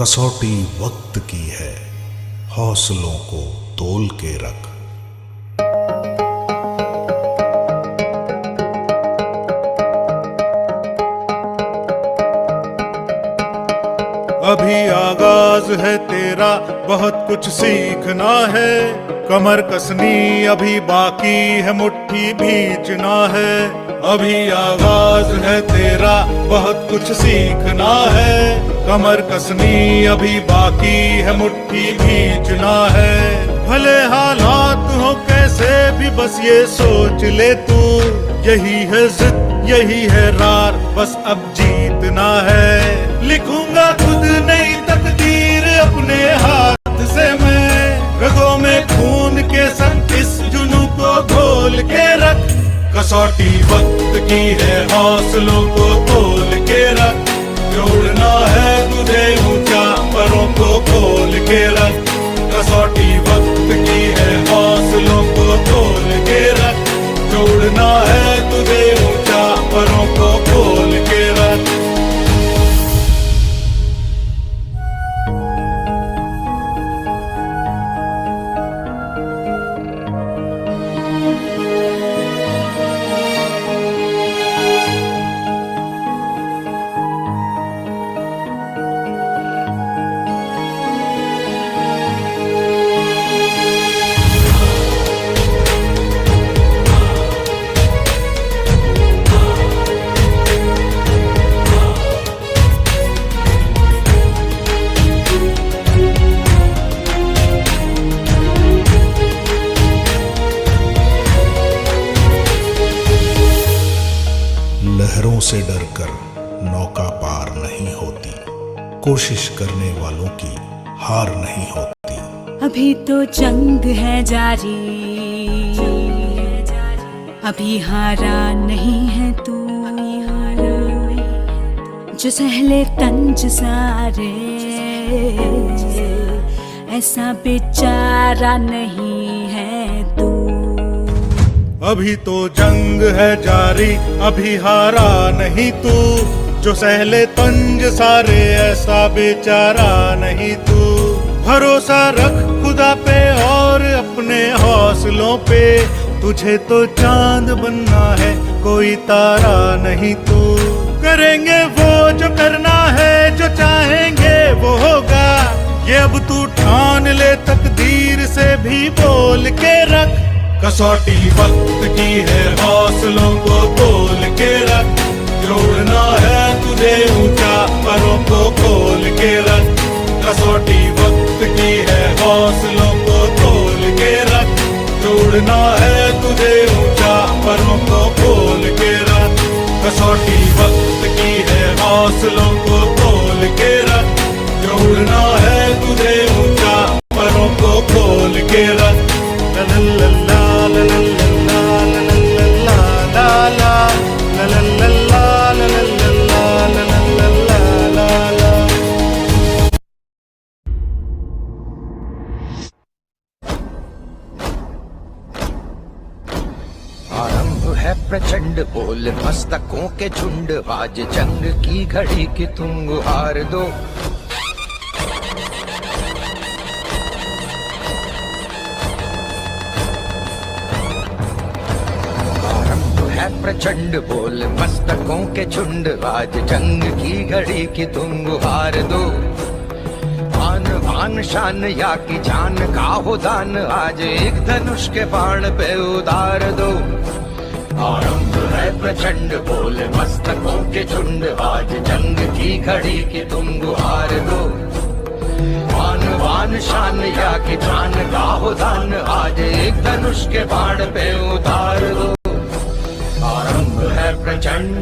कसौटी वक्त की है, हौसलों को तोल के रख। अभी आगाज है तेरा, बहुत कुछ सीखना है। कमर कसनी अभी बाकी है, मुट्ठी भींचना है। अभी आगाज है तेरा, बहुत कुछ सीखना है। कमर कसनी अभी बाकी है, मुट्ठी भींचना है। भले हालात हो कैसे भी, बस ये सोच ले तू, यही है जिद, यही है रार, बस अब जीतना है। लिखूंगा खुद नई तकदीर अपने हाथ से मैं, रगों में खून के संग इस जुनून को घोल के रख। कसौटी वक्त की है, हौसलों को तोल के रख। जोड़ना है तुझे ऊंचा, परों को खोल के रख। कसौटी वक्त की है, हौसलों को तोल के रख। जोड़ना है तुझे ऊंचा, परों को खोल के रख। लहरों से डरकर नौका पार नहीं होती, कोशिश करने वालों की हार नहीं होती। अभी तो जंग है जारी, अभी हारा नहीं है तू। जो सहले तंज सारे, ऐसा बेचारा नहीं है तू। अभी तो जंग है जारी, अभी हारा नहीं तू। जो सहले तंज सारे, ऐसा बेचारा नहीं तू। भरोसा रख खुदा पे और अपने हौसलों पे, तुझे तो चांद बनना है, कोई तारा नहीं तू। करेंगे वो जो करना है, जो चाहेंगे वो होगा। ये अब तू ठान ले, तकदीर से भी बोल के रख। कसौटी वक्त की है, हौसलों को तोल के रख। जोड़ना है तुझे ऊंचा, परों को खोल के रख। कसौटी वक्त की है, हौसलों को तोल के रख। जोड़ना है तुझे ऊंचा, परों को खोल के रख। कसौटी वक्त की है, हौसलों को तोल के रख। जोड़ना है तुझे ऊंचा, परों को खोल के रख। ला ला ला ला ला ला ला ला ला आरंभ है प्रचंड, बोल मस्तकों के झुंड। आज जंग की घड़ी की तुम गुहार दो। प्रचंड बोल मस्तकों के झुंड, आज जंग की घड़ी की तुम गुहार दो। आन बान शान या की जान का हो दान, आज एक धनुष के बाण पे उतार दो। आरंभ है प्रचंड बोल मस्तकों के झुंड, आज जंग की घड़ी की तुम गुहार दो। आन बान शान या की जान का हो दान, आज एक धनुष के बाण पे उतार दो। आरंभ है प्रचंड।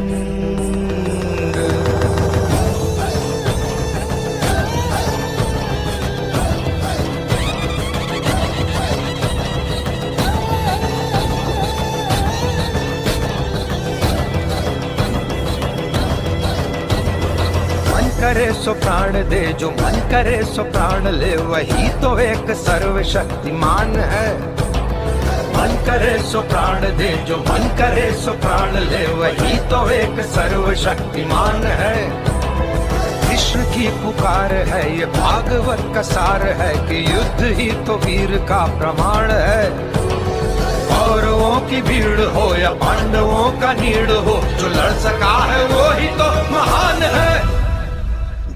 मन करे सो प्राण दे, जो मन करे सो प्राण ले, वही तो एक सर्वशक्तिमान है। मन करे सो प्राण दे, जो मन करे सो प्राण ले, वही तो एक सर्वशक्तिमान है। कृष्ण की पुकार है, ये भागवत का सार है कि युद्ध ही तो वीर का प्रमाण है। कौरवों की भीड़ हो या पांडवों का नीड़ हो, जो लड़ सका है वो ही तो महान है।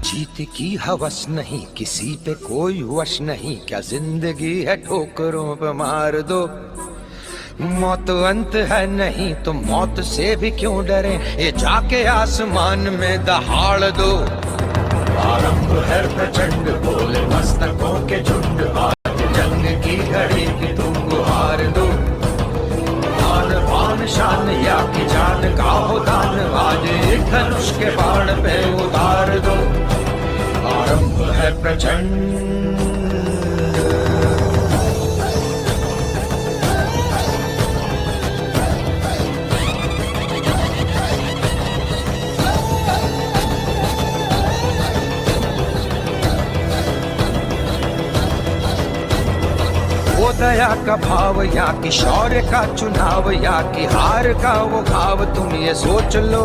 जीत की हवस नहीं, किसी पे कोई वश नहीं, क्या जिंदगी है ठोकरों पे मार दो। मौत अंत है नहीं तो मौत से भी क्यों डरे, ये जाके आसमान में दहाड़ दो। आरंभ है प्रचंड बोले मस्तकों के झुंड, आज जंग की घड़ी की तुम गुहार दो। आन बान शान या की जान का हो दान, आज एक धनुष के बाण पे उतार दो। आरंभ है प्रचंड। वो दया का भाव या कि शौर्य का चुनाव, या कि हार का वो भाव तुम ये सोच लो।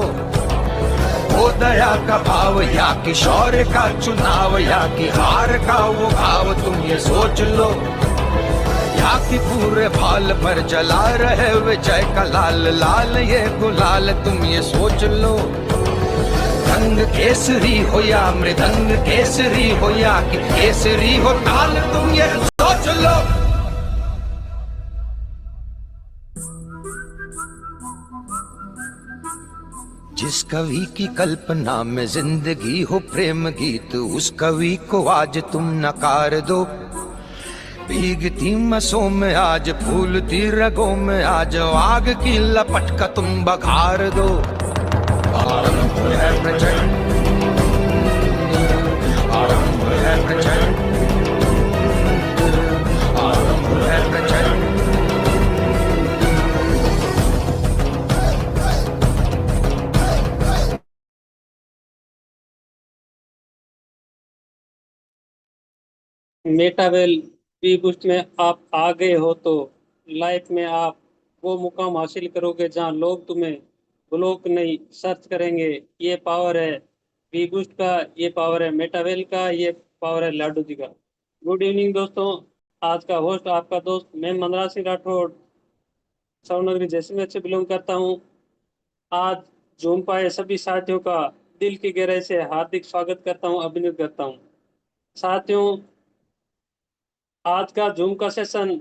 वो दया का भाव या कि शौर्य का चुनाव, या कि हार का वो भाव तुम ये सोच लो। या कि पूरे भाल पर जला रहे विजय का लाल लाल ये गुलाल तुम ये सोच लो। रंग केसरी हो या मृदंग केसरी हो, या कि केसरी हो ताल तुम ये सोच लो। जिस कवि की कल्पना में जिंदगी हो प्रेम गीत, उस कवि को आज तुम नकार दो। भीगती मसों में आज फूलती रगों में आज आग की लपट का तुम बघार दो। आरंभ है प्रचंड, आरंभ है प्रचंड, आरंभ है प्रचंड। मेटावेल बी बूस्ट में आप आ गए हो तो लाइफ में आप वो मुकाम हासिल करोगे जहां लोग तुम्हें ब्लॉक नहीं सर्च करेंगे। ये पावर है बी बूस्ट का, ये पावर है मेटावेल का, ये पावर है लाडू जी का। गुड इवनिंग दोस्तों, आज का होस्ट आपका दोस्त मैं मनराज सिंह राठौड़ सावनगरी जैसलमेर से बिलोंग करता हूँ। आज जूम पाए सभी साथियों का दिल की गहराई से हार्दिक स्वागत करता हूँ, अभिनंदन करता हूँ। साथियों, आज का जूम का सेशन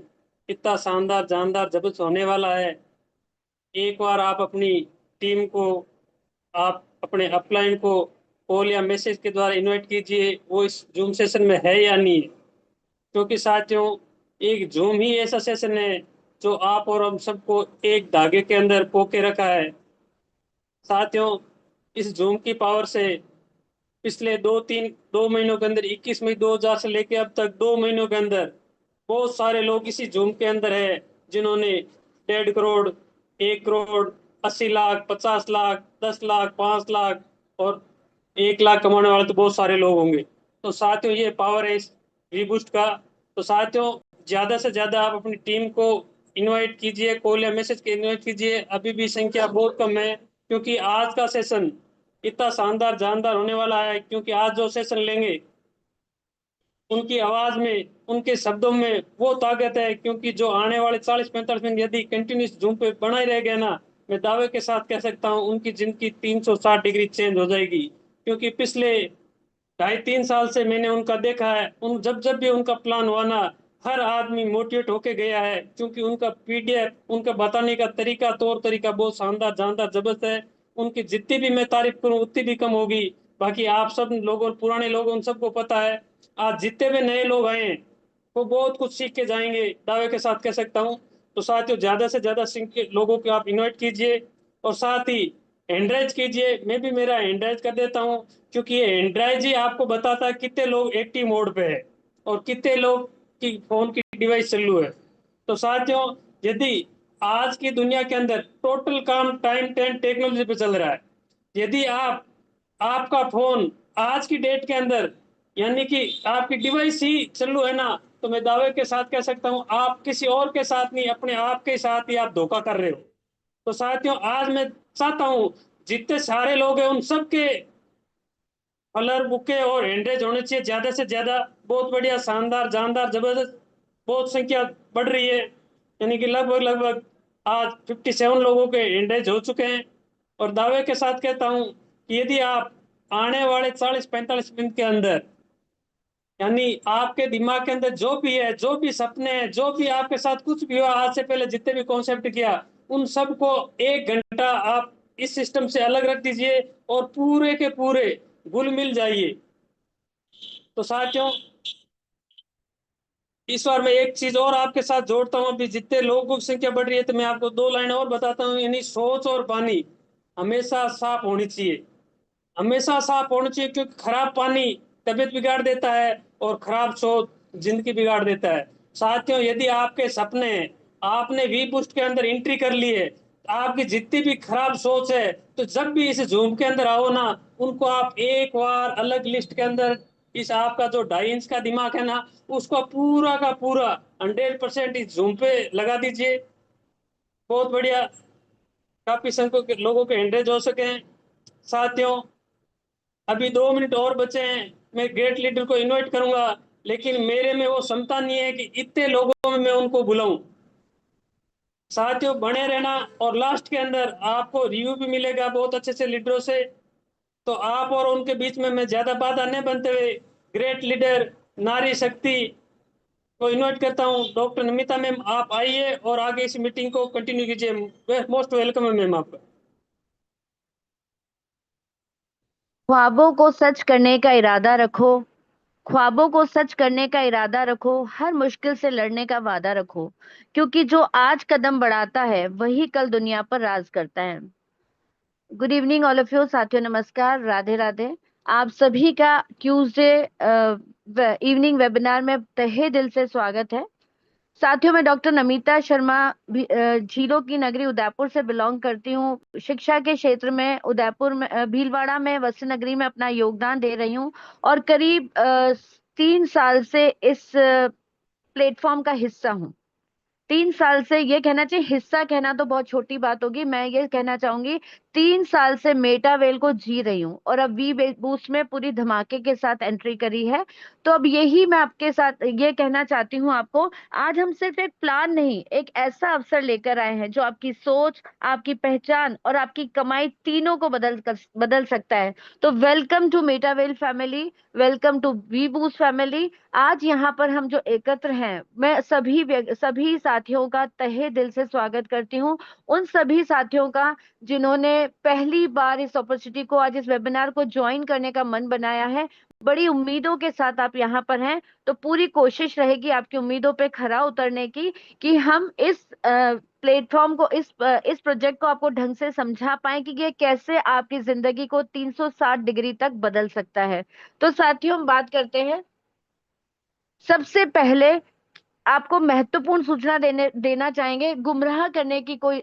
इतना शानदार जानदार जबरदस्त होने वाला है। एक बार आप अपनी टीम को, आप अपने अपलाइन को कॉल या मैसेज के द्वारा इनवाइट कीजिए, वो इस जूम सेशन में है या नहीं है। क्योंकि साथियों, एक जूम ही ऐसा सेशन है जो आप और हम सबको एक धागे के अंदर पोके रखा है। साथियों, इस जूम की पावर से पिछले 2 महीनों के अंदर 21 मई 2000 से लेके अब तक 2 महीनों के अंदर बहुत सारे लोग इसी जूम के अंदर है जिन्होंने 1.5 करोड़, 1 करोड़, 80 लाख, 50 लाख, 10 लाख, 5 लाख और 1 लाख कमाने वाले तो बहुत सारे लोग होंगे। तो साथियों, ये पावर है इस रीबूस्ट का। तो साथियों, ज्यादा से ज्यादा आप अपनी टीम को इनवाइट कीजिए, कॉल या मैसेज के इनवाइट कीजिए। अभी भी संख्या बहुत कम है क्योंकि आज का सेशन इतना शानदार जानदार होने वाला है। क्योंकि आज जो सेशन लेंगे उनकी आवाज में, उनके शब्दों में वो ताकत है। क्योंकि जो आने वाले 40-45 मिनट यदि कंटिन्यूस जूम पे बना ही रह गया ना, मैं दावे के साथ कह सकता हूँ उनकी जिंदगी 360 डिग्री चेंज हो जाएगी। क्योंकि पिछले 2.5-3 साल से मैंने उनका देखा है, उन जब जब भी उनका प्लान हुआ ना, हर आदमी मोटिवेट होके गया है। क्योंकि उनका पीडीएफ, उनका बताने का तरीका, तौर तरीका बहुत शानदार जानदार जबरदस्त है। उनकी जितनी भी मैं तारीफ करूं उतनी भी कम होगी। बाकी आप सब लोगों, पुराने लोगों, उन सबको पता है। आज जितने भी नए लोग आए हैं वो बहुत कुछ सीख के जाएंगे, दावे के साथ कह सकता हूँ। तो साथियों, ज्यादा से ज्यादा लोगों को आप इनवाइट कीजिए और साथ ही हैंडराइज कीजिए। मैं भी मेरा हैंडराइज कर देता हूँ क्योंकि ये हैंडराइज ही आपको बताता है कितने लोग एक्टिव मोड पे है और कितने लोग की फोन की डिवाइस चालू है। तो साथियों, यदि आज की दुनिया के अंदर टोटल काम टाइम टेन टेक्नोलॉजी पे चल रहा है, यदि आपका फोन आज की डेट के अंदर यानी कि आपकी डिवाइस ही चालू है ना, तो मैं दावे के साथ कह सकता हूं आप किसी और के साथ नहीं, अपने आप के साथ ही आप धोखा कर रहे हो। तो साथियों, आज मैं चाहता हूं जितने सारे लोग हैं उन सबके कलर बुके और हैंडरेज होने चाहिए ज्यादा से ज्यादा। बहुत बढ़िया, शानदार, जानदार, जबरदस्त। बहुत संख्या बढ़ रही है, यानी कि लगभग लगभग आज 57 लोगों के हैंडरेज हो चुके हैं। और दावे के साथ कहता हूं कि यदि आप आने वाले 40-45 मिनट के अंदर, यानी आपके दिमाग के अंदर जो भी है, जो भी सपने हैं, जो भी आपके साथ कुछ भी हुआ आज से पहले, जितने भी कॉन्सेप्ट किया, उन सबको 1 घंटा आप इस सिस्टम से अलग रख दीजिए और पूरे के पूरे घुल मिल जाइए। तो साथियों, इस बार मैं एक चीज और आपके साथ जोड़ता हूं। अभी जितने लोगों की संख्या बढ़ रही है, तो मैं आपको 2 लाइन और बताता हूँ। यानी सोच और पानी हमेशा साफ होनी चाहिए, हमेशा साफ होना चाहिए, क्योंकि खराब पानी तबीयत बिगाड़ देता है और खराब सोच जिंदगी बिगाड़ देता है। साथियों, यदि आपके सपने हैं, आपने वी बूस्ट के अंदर एंट्री कर ली है, आपकी जितनी भी खराब सोच है, तो जब भी इस जूम के अंदर आओ ना, उनको आप एक बार अलग लिस्ट के अंदर, इस आपका जो 2.5 इंच का दिमाग है ना, उसको पूरा का पूरा 100% इस जूम पे लगा दीजिए। बहुत बढ़िया, काफी संख्यक के लोगों के हैंडरेज हो सके हैं। साथियों, अभी 2 मिनट और बचे हैं, मैं ग्रेट लीडर को इनवाइट करूंगा, लेकिन मेरे में वो क्षमता नहीं है कि इतने लोगों में मैं उनको बुलाऊं। साथियों, बने रहना, और लास्ट के अंदर आपको रिव्यू भी मिलेगा बहुत अच्छे से लीडरों से। तो आप और उनके बीच में मैं ज्यादा बाधा नहीं बनते हुए, ग्रेट लीडर नारी शक्ति को इनवाइट करता हूं। डॉक्टर नमिता मैम, आप आइए और आगे इस मीटिंग को कंटिन्यू कीजिए। मोस्ट वेलकम है मैम आपका। ख्वाबों को सच करने का इरादा रखो। ख्वाबों को सच करने का इरादा रखो, हर मुश्किल से लड़ने का वादा रखो, क्योंकि जो आज कदम बढ़ाता है वही कल दुनिया पर राज करता है। Good evening all of you साथियों, नमस्कार, राधे राधे। आप सभी का ट्यूसडे इवनिंग वेबिनार में तहे दिल से स्वागत है। साथियों, मैं डॉक्टर नमिता शर्मा झीलों की नगरी उदयपुर से बिलोंग करती हूँ। शिक्षा के क्षेत्र में उदयपुर में भीलवाड़ा में वसु नगरी में अपना योगदान दे रही हूँ और करीब 3 साल से इस प्लेटफॉर्म का हिस्सा हूँ। 3 साल से, ये कहना चाहिए हिस्सा कहना तो बहुत छोटी बात होगी, मैं ये कहना चाहूंगी 3 साल से मेटावेल को जी रही हूँ और अब वी बूस्ट में पूरी धमाके के साथ एंट्री करी है। तो अब यही मैं आपके साथ ये कहना चाहती हूँ आपको, आज हम सिर्फ एक प्लान नहीं, एक ऐसा अवसर लेकर आए हैं जो आपकी सोच, आपकी पहचान और आपकी कमाई तीनों को बदल सकता है। तो welcome to Metawell family, welcome to V boost family. आज यहाँ पर हम जो एकत्र हैं, मैं सभी साथियों का तहे दिल से स्वागत करती हूँ। उन सभी साथियों का जिन्होंने पहली बार इस अपॉर्चुनिटी को, आज इस वेबिनार को ज्वाइन करने का मन बनाया है। बड़ी उम्मीदों के साथ आप यहाँ पर हैं, तो पूरी कोशिश रहेगी आपकी उम्मीदों पे खरा उतरने की, कि हम इस प्लेटफॉर्म को, इस प्रोजेक्ट को आपको ढंग से समझा पाए कि ये कैसे आपकी जिंदगी को 360 डिग्री तक बदल सकता है। तो साथियों, हम बात करते हैं। सबसे पहले आपको महत्वपूर्ण सूचना देना चाहेंगे, गुमराह करने की कोई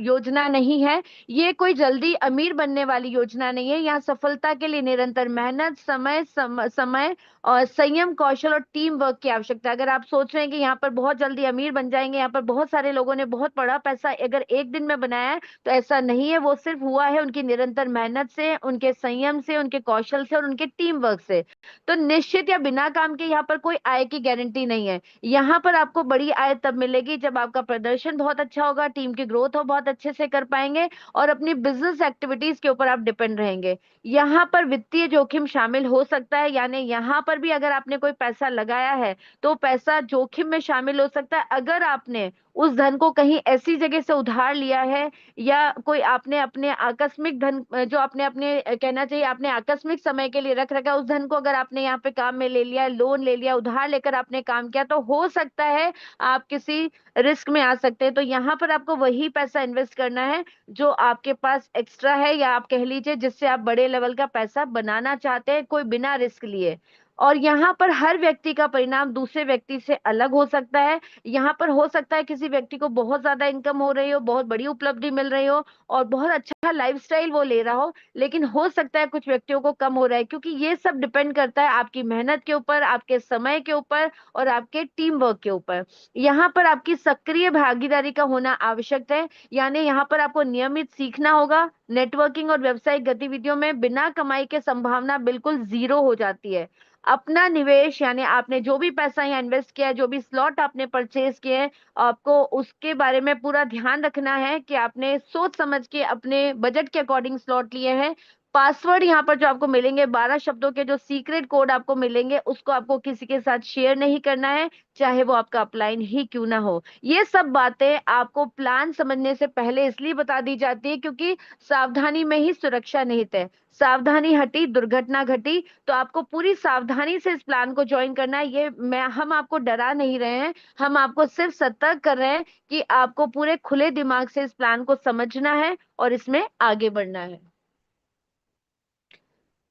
योजना नहीं है। ये कोई जल्दी अमीर बनने वाली योजना नहीं है। यहाँ सफलता के लिए निरंतर मेहनत, समय और संयम, कौशल और टीम वर्क की आवश्यकता है। अगर आप सोच रहे हैं कि यहाँ पर बहुत जल्दी अमीर बन जाएंगे, यहाँ पर बहुत सारे लोगों ने बहुत बड़ा पैसा अगर एक दिन में बनाया है, तो ऐसा नहीं है। वो सिर्फ हुआ है उनकी निरंतर मेहनत से, उनके संयम से, उनके कौशल से और उनके टीम वर्क से। तो निश्चित या बिना काम के यहाँ पर कोई आय की गारंटी नहीं है। यहाँ पर आपको बड़ी आय तब मिलेगी जब आपका प्रदर्शन बहुत अच्छा होगा, टीम की ग्रोथ हो बहुत अच्छे से कर पाएंगे और अपनी बिजनेस एक्टिविटीज के ऊपर आप डिपेंड रहेंगे। यहाँ पर वित्तीय जोखिम शामिल हो सकता है, यानी यहाँ पर भी अगर आपने कोई पैसा लगाया है तो पैसा जोखिम में शामिल हो सकता है। अगर आपने उस धन को कहीं ऐसी जगह से उधार लिया है, या कोई आपने अपने आकस्मिक धन, जो आपने अपने कहना चाहिए आपने आकस्मिक समय के लिए रख रखा है, उस धन को अगर आपने यहाँ पे काम में ले लिया, लोन ले लिया, उधार लेकर आपने काम किया, तो हो सकता है आप किसी रिस्क में आ सकते हैं। तो यहाँ पर आपको वही पैसा इन्वेस्ट करना है जो आपके पास एक्स्ट्रा है, या आप कह लीजिए जिससे आप बड़े लेवल का पैसा बनाना चाहते हैं, कोई बिना रिस्क लिए। और यहाँ पर हर व्यक्ति का परिणाम दूसरे व्यक्ति से अलग हो सकता है। यहाँ पर हो सकता है किसी व्यक्ति को बहुत ज्यादा इनकम हो रही हो, बहुत बड़ी उपलब्धि मिल रही हो और बहुत अच्छा लाइफस्टाइल वो ले रहा हो, लेकिन हो सकता है कुछ व्यक्तियों को कम हो रहा है, क्योंकि ये सब डिपेंड करता है आपकी मेहनत के ऊपर, आपके समय के ऊपर और आपके टीम वर्क के ऊपर। यहाँ पर आपकी सक्रिय भागीदारी का होना आवश्यक है, यानी यहाँ पर आपको नियमित सीखना होगा। नेटवर्किंग और व्यावसायिक गतिविधियों में बिना कमाई के संभावना बिल्कुल जीरो हो जाती है। अपना निवेश यानी आपने जो भी पैसा यहाँ इन्वेस्ट किया है, जो भी स्लॉट आपने परचेज किए हैं, आपको उसके बारे में पूरा ध्यान रखना है कि आपने सोच समझ के अपने बजट के अकॉर्डिंग स्लॉट लिए हैं। पासवर्ड यहाँ पर जो आपको मिलेंगे, 12 शब्दों के जो सीक्रेट कोड आपको मिलेंगे, उसको आपको किसी के साथ शेयर नहीं करना है, चाहे वो आपका अपलाइन ही क्यों ना हो। ये सब बातें आपको प्लान समझने से पहले इसलिए बता दी जाती है क्योंकि सावधानी में ही सुरक्षा निहित है। सावधानी हटी दुर्घटना घटी। तो आपको पूरी सावधानी से इस प्लान को ज्वाइन करना है। ये मैं हम आपको डरा नहीं रहे हैं, हम आपको सिर्फ सतर्क कर रहे हैं कि आपको पूरे खुले दिमाग से इस प्लान को समझना है और इसमें आगे बढ़ना है।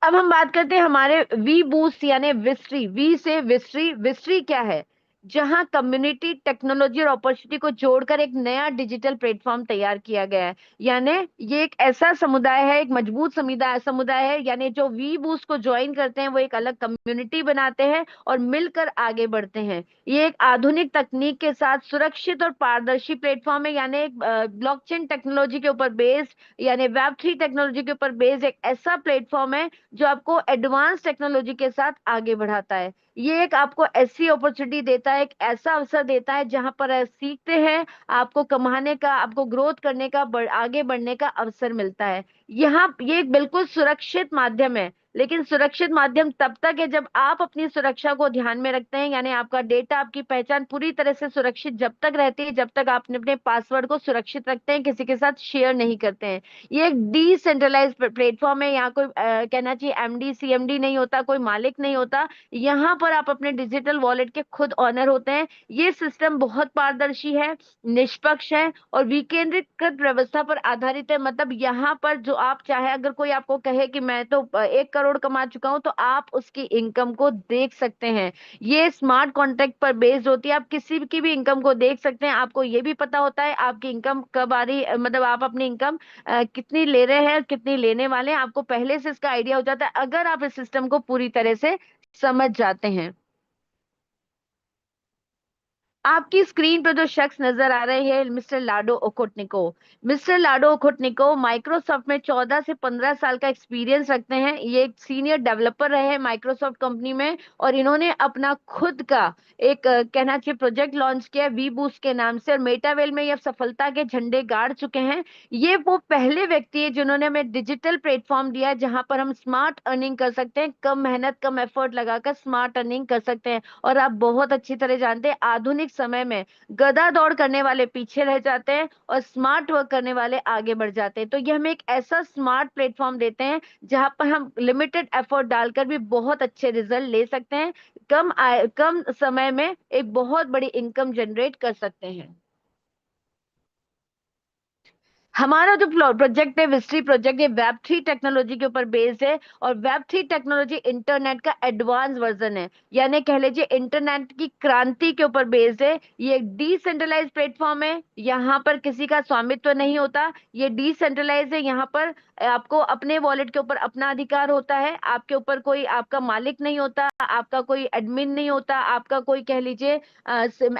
अब हम बात करते हैं हमारे वी बूस्ट यानी विस्ट्री। वी से विस्ट्री। विस्ट्री क्या है? जहां कम्युनिटी, टेक्नोलॉजी और अपॉर्चुनिटी को जोड़कर एक नया डिजिटल प्लेटफॉर्म तैयार किया गया है। यानी ये एक ऐसा समुदाय है, एक मजबूत समुदाय समुदाय है, यानी जो वी बूस्ट को ज्वाइन करते हैं वो एक अलग कम्युनिटी बनाते हैं और मिलकर आगे बढ़ते हैं। ये एक आधुनिक तकनीक के साथ सुरक्षित और पारदर्शी प्लेटफॉर्म है, यानी एक ब्लॉकचेन टेक्नोलॉजी के ऊपर बेस्ड, यानी वेब 3 टेक्नोलॉजी के ऊपर बेस्ड एक ऐसा प्लेटफॉर्म है जो आपको एडवांस टेक्नोलॉजी के साथ आगे बढ़ाता है। ये एक आपको ऐसी अपॉर्चुनिटी देता है, एक ऐसा अवसर देता है जहां पर आप सीखते हैं, आपको कमाने का, आपको ग्रोथ करने का, आगे बढ़ने का अवसर मिलता है। यहाँ ये एक बिल्कुल सुरक्षित माध्यम है, लेकिन सुरक्षित माध्यम तब तक है जब आप अपनी सुरक्षा को ध्यान में रखते हैं, यानी आपका डेटा, आपकी पहचान पूरी तरह से सुरक्षित जब तक रहती है जब तक आप अपने पासवर्ड को सुरक्षित रखते हैं, किसी के साथ शेयर नहीं करते हैं। ये एक डिसेंट्रलाइज प्लेटफॉर्म है। यहाँ कोई कहना चाहिए एमडी सीएमडी नहीं होता, कोई मालिक नहीं होता। यहाँ पर आप अपने डिजिटल वॉलेट के खुद ऑनर होते हैं। ये सिस्टम बहुत पारदर्शी है, निष्पक्ष है और विकेंद्रीकृत व्यवस्था पर आधारित है। मतलब यहाँ पर जो आप चाहे, अगर कोई आपको कहे कि मैं तो 1 करोड़ कमा चुका हूं, तो आप उसकी इनकम को देख सकते हैं। ये स्मार्ट कॉन्ट्रैक्ट पर बेस्ड होती है, आप किसी की भी इनकम को देख सकते हैं। आपको ये भी पता होता है आपकी इनकम कब आ रही, मतलब आप अपनी इनकम कितनी ले रहे हैं, कितनी लेने वाले हैं, आपको पहले से इसका आइडिया हो जाता है अगर आप इस सिस्टम को पूरी तरह से समझ जाते हैं। आपकी स्क्रीन पर जो शख्स नजर आ रहे हैं, मिस्टर लाडो ओकोटनिको। मिस्टर लाडो ओकोटनिको माइक्रोसॉफ्ट में 14 से 15 साल का एक्सपीरियंस रखते हैं। ये एक सीनियर डेवलपर रहे हैं माइक्रोसॉफ्ट कंपनी में और इन्होंने अपना खुद का एक कहना चाहिए प्रोजेक्ट लॉन्च किया वी बूस्ट के नाम से और मेटावेल में ये सफलता के झंडे गाड़ चुके हैं। ये वो पहले व्यक्ति है जिन्होंने हमें डिजिटल प्लेटफॉर्म दिया है जहां पर हम स्मार्ट अर्निंग कर सकते हैं, कम मेहनत कम एफर्ट लगाकर स्मार्ट अर्निंग कर सकते हैं। और आप बहुत अच्छी तरह जानते हैं आधुनिक समय में गधा दौड़ करने वाले पीछे रह जाते हैं और स्मार्ट वर्क करने वाले आगे बढ़ जाते हैं। तो ये हमें एक ऐसा स्मार्ट प्लेटफॉर्म देते हैं जहां पर हम लिमिटेड एफर्ट डालकर भी बहुत अच्छे रिजल्ट ले सकते हैं, कम समय में एक बहुत बड़ी इनकम जनरेट कर सकते हैं। हमारा जो प्रोजेक्ट है विस्ट्री प्रोजेक्ट, ये वेब 3 टेक्नोलॉजी के ऊपर बेस्ड है और वेब 3 टेक्नोलॉजी इंटरनेट का एडवांस वर्जन है, यानी कह लीजिए इंटरनेट की क्रांति के ऊपर बेस्ड है। ये एक डिसेंट्रलाइज प्लेटफॉर्म है, यहाँ पर किसी का स्वामित्व नहीं होता, ये डिसेंट्रलाइज है। यहाँ पर आपको अपने वॉलेट के ऊपर अपना अधिकार होता है, आपके ऊपर कोई आपका मालिक नहीं होता, आपका कोई एडमिन नहीं होता, आपका कोई कह लीजिए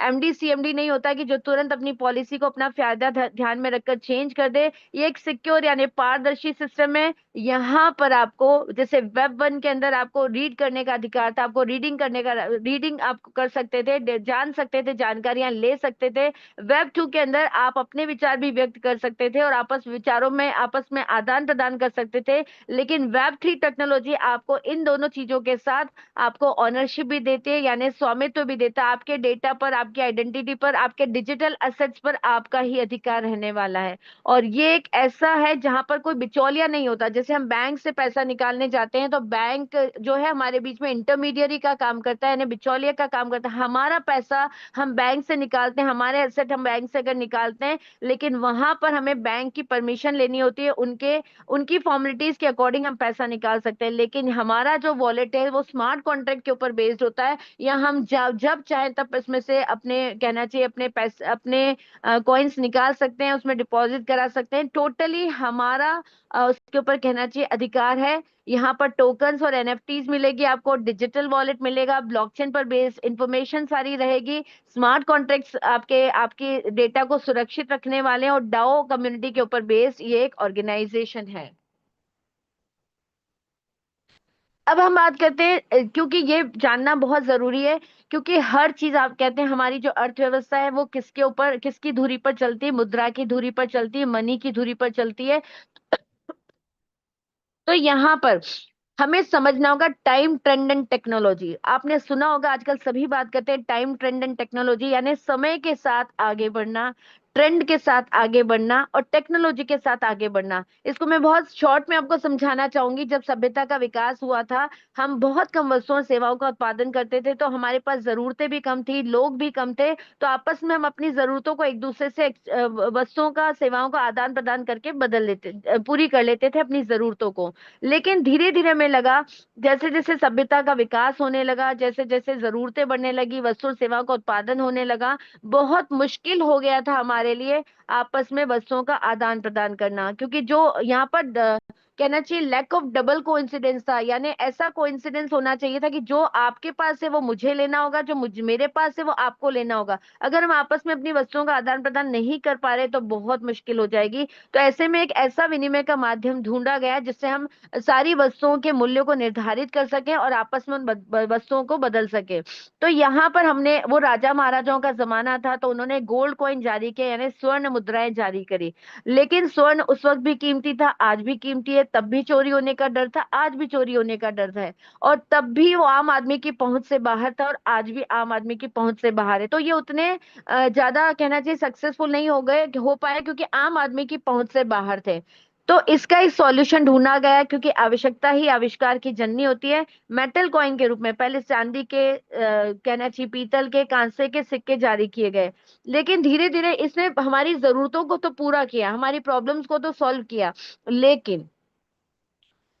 एमडी सीएमडी नहीं होता कि जो तुरंत अपनी पॉलिसी को अपना फायदा ध्यान में रखकर चेंज कर दे। ये एक सिक्योर यानी पारदर्शी सिस्टम है। यहाँ पर आपको जैसे वेब 1 के अंदर आपको रीड करने का अधिकार था, आपको रीडिंग आप कर सकते थे, जान सकते थे, जानकारियां ले सकते थे। वेब 2 के अंदर आप अपने विचार भी व्यक्त कर सकते थे और आपस में आदान प्रदान कर सकते थे। लेकिन वेब 3 टेक्नोलॉजी आपको इन दोनों चीजों के साथ आपको ऑनरशिप भी देती है, यानी स्वामित्व भी देता है। आपके डेटा पर, आपकी आइडेंटिटी पर, आपके डिजिटल एसेट्स पर आपका ही अधिकार रहने वाला है। और ये एक ऐसा है जहां पर कोई बिचौलिया नहीं होता। जैसे हम बैंक से पैसा निकालने जाते हैं तो बैंक जो है हमारे बीच में इंटरमीडियरी का काम करता है, यानी बिचौलिया का काम करता है। हमारा पैसा हम बैंक से निकालते हैं, हमारे एसेट हम बैंक से अगर निकालते हैं, लेकिन वहां पर हमें बैंक की परमिशन लेनी होती है, उनके उनकी फॉर्मेलिटीज के अकॉर्डिंग हम पैसा निकाल सकते हैं। लेकिन हमारा जो वॉलेट है वो स्मार्ट कॉन्ट्रैक्ट के ऊपर बेस्ड होता है, या हम जब जब चाहे तब इसमें से अपने, कहना चाहिए, अपने पैसे, अपने कॉइन्स निकाल सकते हैं, उसमें डिपॉजिट करा सकते हैं। टोटली हमारा उसके ऊपर, कहना चाहिए, अधिकार है। यहाँ पर टोकन्स और एनएफटीज मिलेगी, आपको डिजिटल वॉलेट मिलेगा, ब्लॉकचेन पर बेस्ड इंफॉर्मेशन सारी रहेगी, स्मार्ट कॉन्ट्रैक्ट्स आपके आपके डेटा को सुरक्षित रखने वाले हैं, और डाओ कम्युनिटी के ऊपर बेस्ड ये एक ऑर्गेनाइजेशन है। अब हम बात करते हैं, क्योंकि ये जानना बहुत जरूरी है, क्योंकि हर चीज, आप कहते हैं हमारी जो अर्थव्यवस्था है वो किसके ऊपर, किसकी धुरी पर चलती है? मुद्रा की धुरी पर चलती है, मनी की धुरी पर चलती है। तो यहाँ पर हमें समझना होगा टाइम, ट्रेंड एंड टेक्नोलॉजी। आपने सुना होगा आजकल सभी बात करते हैं टाइम, ट्रेंड एंड टेक्नोलॉजी, यानी समय के साथ आगे बढ़ना, ट्रेंड के साथ आगे बढ़ना और टेक्नोलॉजी के साथ आगे बढ़ना। इसको मैं बहुत शॉर्ट में आपको समझाना चाहूंगी। जब सभ्यता का विकास हुआ था, हम बहुत कम वस्तुओं और सेवाओं का उत्पादन करते थे, तो हमारे पास जरूरतें भी कम थी, लोग भी कम थे, तो आपस में हम अपनी जरूरतों को एक दूसरे से वस्तुओं का, सेवाओं का आदान प्रदान करके बदल लेते, पूरी कर लेते थे अपनी जरूरतों को। लेकिन धीरे धीरे में लगा, जैसे जैसे सभ्यता का विकास होने लगा, जैसे जैसे जरूरतें बढ़ने लगी, वस्तु और सेवाओं का उत्पादन होने लगा, बहुत मुश्किल हो गया था हमारे लिए आपस में वस्तुओं का आदान प्रदान करना। क्योंकि जो यहाँ पर कहना चाहिए लैक ऑफ डबल कोइंसिडेंस था, यानी ऐसा कोइंसिडेंस होना चाहिए था कि जो आपके पास है वो मुझे लेना होगा, जो मुझे, मेरे पास है वो आपको लेना होगा। अगर हम आपस में अपनी वस्तुओं का आदान प्रदान नहीं कर पा रहे तो बहुत मुश्किल हो जाएगी। तो ऐसे में एक ऐसा विनिमय का माध्यम ढूंढा गया जिससे हम सारी वस्तुओं के मूल्यों को निर्धारित कर सके और आपस में उन वस्तुओं को बदल सके। तो यहाँ पर हमने, वो राजा महाराजाओं का जमाना था, तो उन्होंने गोल्ड कॉइन जारी किया, यानी स्वर्ण मुद्राएं जारी करी। लेकिन स्वर्ण उस वक्त भी कीमती था, आज भी कीमती है, तब भी चोरी होने का डर था, आज भी चोरी होने का डर है, और तब भी वो आम आदमी की पहुंच से बाहर था, और आज भी आम आदमी की पहुंच से बाहर है। तो ये उतने ज्यादा, कहना चाहिए, सक्सेसफुल नहीं हो पाए, क्योंकि आम आदमी की पहुंच से बाहर थे। तो इसका एक सॉल्यूशन ढूंढा गया, क्योंकि आवश्यकता ही आविष्कार की जननी होती है। मेटल कॉइन के रूप में पहले चांदी के, कहना चाहिए, पीतल के, कांसे के सिक्के जारी किए गए। लेकिन धीरे धीरे इसने हमारी जरूरतों को तो पूरा किया, हमारी प्रॉब्लम्स को तो सॉल्व किया, लेकिन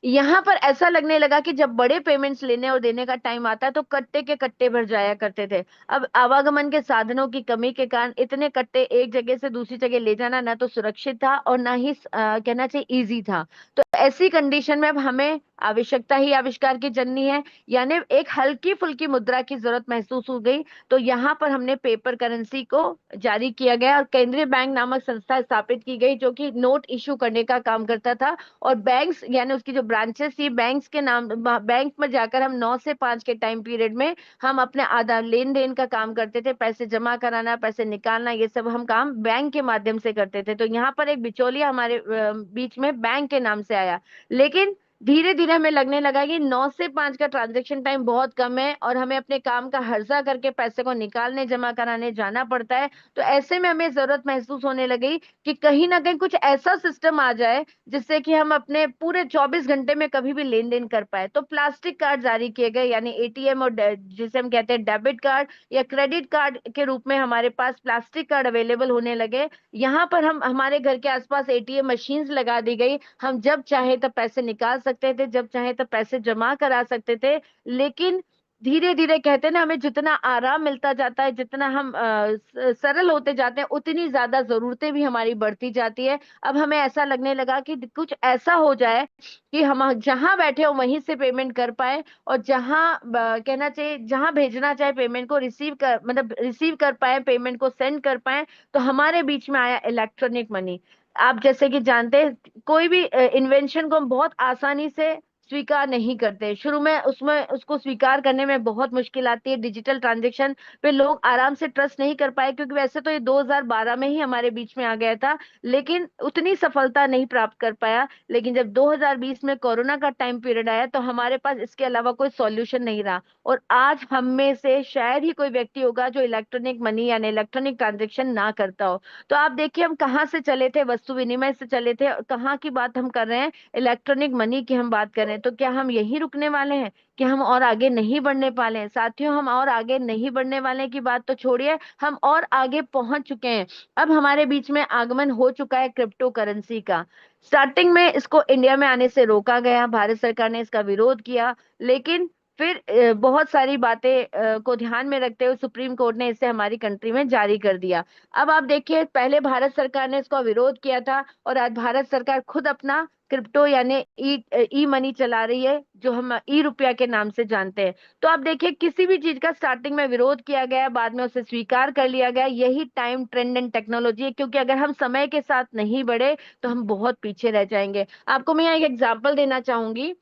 यहाँ पर ऐसा लगने लगा कि जब बड़े पेमेंट्स लेने और देने का टाइम आता है तो कट्टे के कट्टे भर जाया करते थे। अब आवागमन के साधनों की कमी के कारण इतने कट्टे एक जगह से दूसरी जगह ले जाना ना तो सुरक्षित था और ना ही कहना चाहिए इजी था। तो ऐसी कंडीशन में अब हमें आवश्यकता ही आविष्कार की जननी है, यानी एक हल्की फुल्की मुद्रा की जरूरत महसूस हो गई। तो यहाँ पर हमने पेपर करेंसी को जारी किया गया और केंद्रीय बैंक नामक संस्था स्थापित की गई, जो कि नोट इशू करने का काम करता था। और बैंक्स, यानी उसकी जो ब्रांचेस थी, बैंक्स के नाम, बैंक में जाकर हम 9 से 5 के टाइम पीरियड में हम अपने आधार लेन देन का काम करते थे, पैसे जमा कराना, पैसे निकालना, ये सब हम काम बैंक के माध्यम से करते थे। तो यहाँ पर एक बिचौलिया हमारे बीच में बैंक के नाम से आया। लेकिन धीरे धीरे हमें लगने लगा कि 9 से 5 का ट्रांजैक्शन टाइम बहुत कम है और हमें अपने काम का हर्जा करके पैसे को निकालने, जमा कराने जाना पड़ता है। तो ऐसे में हमें जरूरत महसूस होने लगी कि कहीं ना कहीं कुछ ऐसा सिस्टम आ जाए जिससे कि हम अपने पूरे 24 घंटे में कभी भी लेन देन कर पाए। तो प्लास्टिक कार्ड जारी किए गए, यानी एटीएम, और जिसे हम कहते हैं डेबिट कार्ड या क्रेडिट कार्ड के रूप में हमारे पास प्लास्टिक कार्ड अवेलेबल होने लगे। यहाँ पर हम, हमारे घर के आसपास एटीएम मशीन्स लगा दी गई, हम जब चाहे तब पैसे निकाल सकते थे, जब चाहे तब पैसे जमा करा सकते थे। लेकिन धीरे धीरे, कहते हैं ना, हमें जितना आराम मिलता जाता है, जितना हम सरल होते जाते हैं, उतनी ज्यादा जरूरतें भी हमारी बढ़ती जाती है। अब हमें ऐसा लगने लगा कि कुछ ऐसा हो जाए कि हम जहां बैठे हो वहीं से पेमेंट कर पाए, और जहां कहना चाहिए, जहां भेजना चाहे पेमेंट को रिसीव कर, मतलब रिसीव कर पाए, पेमेंट को सेंड कर पाए। तो हमारे बीच में आया इलेक्ट्रॉनिक मनी। आप जैसे कि जानते हैं, कोई भी इन्वेंशन को हम बहुत आसानी से स्वीकार नहीं करते। शुरू में उसमें उसको स्वीकार करने में बहुत मुश्किल आती है। डिजिटल ट्रांजेक्शन पे लोग आराम से ट्रस्ट नहीं कर पाए, क्योंकि वैसे तो ये 2012 में ही हमारे बीच में आ गया था, लेकिन उतनी सफलता नहीं प्राप्त कर पाया। लेकिन जब 2020 में कोरोना का टाइम पीरियड आया तो हमारे पास इसके अलावा कोई सॉल्यूशन नहीं रहा। और आज हम में से शायद ही कोई व्यक्ति होगा जो इलेक्ट्रॉनिक मनी यानी इलेक्ट्रॉनिक ट्रांजेक्शन ना करता हो। तो आप देखिए हम कहाँ से चले थे, वस्तु विनिमय से चले थे, और कहाँ की बात हम कर रहे हैं, इलेक्ट्रॉनिक मनी की हम बात कर रहे हैं। तो क्या हम यहीं रुकने वाले हैं? कि हम और आगे नहीं बढ़ने वाले हैं? साथियों, हम और आगे नहीं बढ़ने वाले की बात तो छोड़िए, हम और आगे पहुंच चुके हैं। अब हमारे बीच में आगमन हो चुका है क्रिप्टो करेंसी का। स्टार्टिंग में इसको इंडिया में आने से रोका गया, भारत सरकार ने इसका विरोध किया, लेकिन फिर बहुत सारी बातें को ध्यान में रखते हुए सुप्रीम कोर्ट ने इसे हमारी कंट्री में जारी कर दिया। अब आप देखिए, पहले भारत सरकार ने इसका विरोध किया था, और आज भारत सरकार खुद अपना क्रिप्टो यानी ई ई मनी चला रही है, जो हम ई रुपया के नाम से जानते हैं। तो आप देखिए, किसी भी चीज का स्टार्टिंग में विरोध किया गया, बाद में उसे स्वीकार कर लिया गया। यही टाइम, ट्रेंड एंड टेक्नोलॉजी है, क्योंकि अगर हम समय के साथ नहीं बढ़े तो हम बहुत पीछे रह जाएंगे। आपको मैं यहाँ एक एग्जांपल देना चाहूंगी।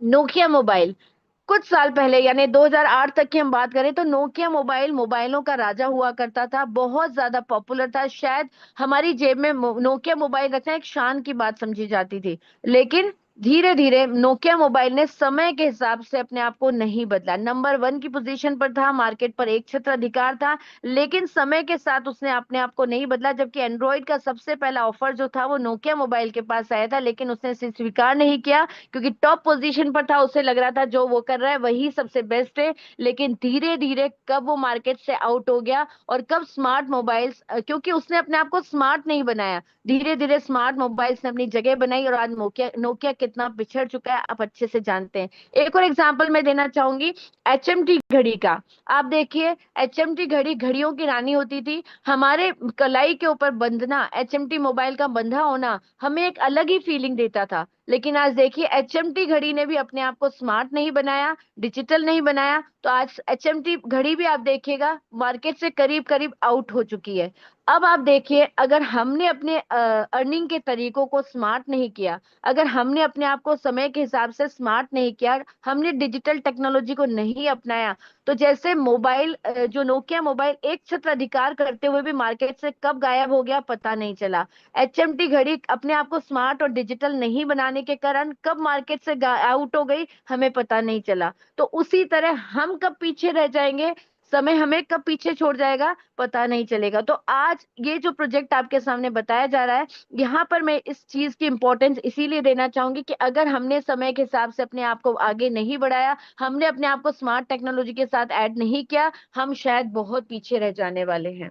नोकिया मोबाइल, कुछ साल पहले यानी 2008 तक की हम बात करें तो नोकिया मोबाइल मोबाइलों का राजा हुआ करता था, बहुत ज्यादा पॉपुलर था। शायद हमारी जेब में नोकिया मोबाइल रखना एक शान की बात समझी जाती थी। लेकिन धीरे धीरे नोकिया मोबाइल ने समय के हिसाब से अपने आप को नहीं बदला। नंबर 1 की पोजीशन पर था, मार्केट पर एक छत्र अधिकार था, लेकिन समय के साथ उसने अपने आप को नहीं बदला। जबकि एंड्रॉइड का सबसे पहला ऑफर जो था वो नोकिया मोबाइल के पास आया था, लेकिन उसने इसे स्वीकार नहीं किया, क्योंकि टॉप पोजीशन पर था। उसे लग रहा था जो वो कर रहा है वही सबसे बेस्ट है। लेकिन धीरे धीरे कब वो मार्केट से आउट हो गया, और कब स्मार्ट मोबाइल्स, क्योंकि उसने अपने आप को स्मार्ट नहीं बनाया, धीरे धीरे स्मार्ट मोबाइल्स ने अपनी जगह बनाई, और आज नोकिया नोकिया कितना पिछड़ चुका है आप अच्छे से जानते हैं। एक और एग्जांपल मैं देना चाहूंगी, एचएमटी घड़ी का। आप देखिए, एचएमटी घड़ी घड़ियों की रानी होती थी। हमारे कलाई के ऊपर बंधना, एचएमटी मोबाइल का बंधा होना हमें एक अलग ही फीलिंग देता था। लेकिन आज देखिए, एचएमटी घड़ी ने भी अपने आप को स्मार्ट नहीं बनाया, डिजिटल नहीं बनाया, तो आज एचएमटी घड़ी भी आप देखिएगा मार्केट से करीब करीब आउट हो चुकी है। अब आप देखिए, अगर हमने अपने अर्निंग के तरीकों को स्मार्ट नहीं किया, अगर हमने अपने आप को समय के हिसाब से स्मार्ट नहीं किया, हमने डिजिटल टेक्नोलॉजी को नहीं अपनाया, तो जैसे मोबाइल, जो नोकिया मोबाइल एक छत्र अधिकार करते हुए भी मार्केट से कब गायब हो गया पता नहीं चला। एचएमटी घड़ी अपने आप को स्मार्ट और डिजिटल नहीं बनाने के कारण कब मार्केट से आउट हो गई हमें पता नहीं चला। तो उसी तरह हम कब पीछे रह जाएंगे, समय हमें कब पीछे छोड़ जाएगा पता नहीं चलेगा। तो आज ये जो प्रोजेक्ट आपके सामने बताया जा रहा है, यहाँ पर मैं इस चीज की इंपॉर्टेंस इसीलिए देना चाहूंगी कि अगर हमने समय के हिसाब से अपने आप को आगे नहीं बढ़ाया, हमने अपने आप को स्मार्ट टेक्नोलॉजी के साथ ऐड नहीं किया, हम शायद बहुत पीछे रह जाने वाले हैं।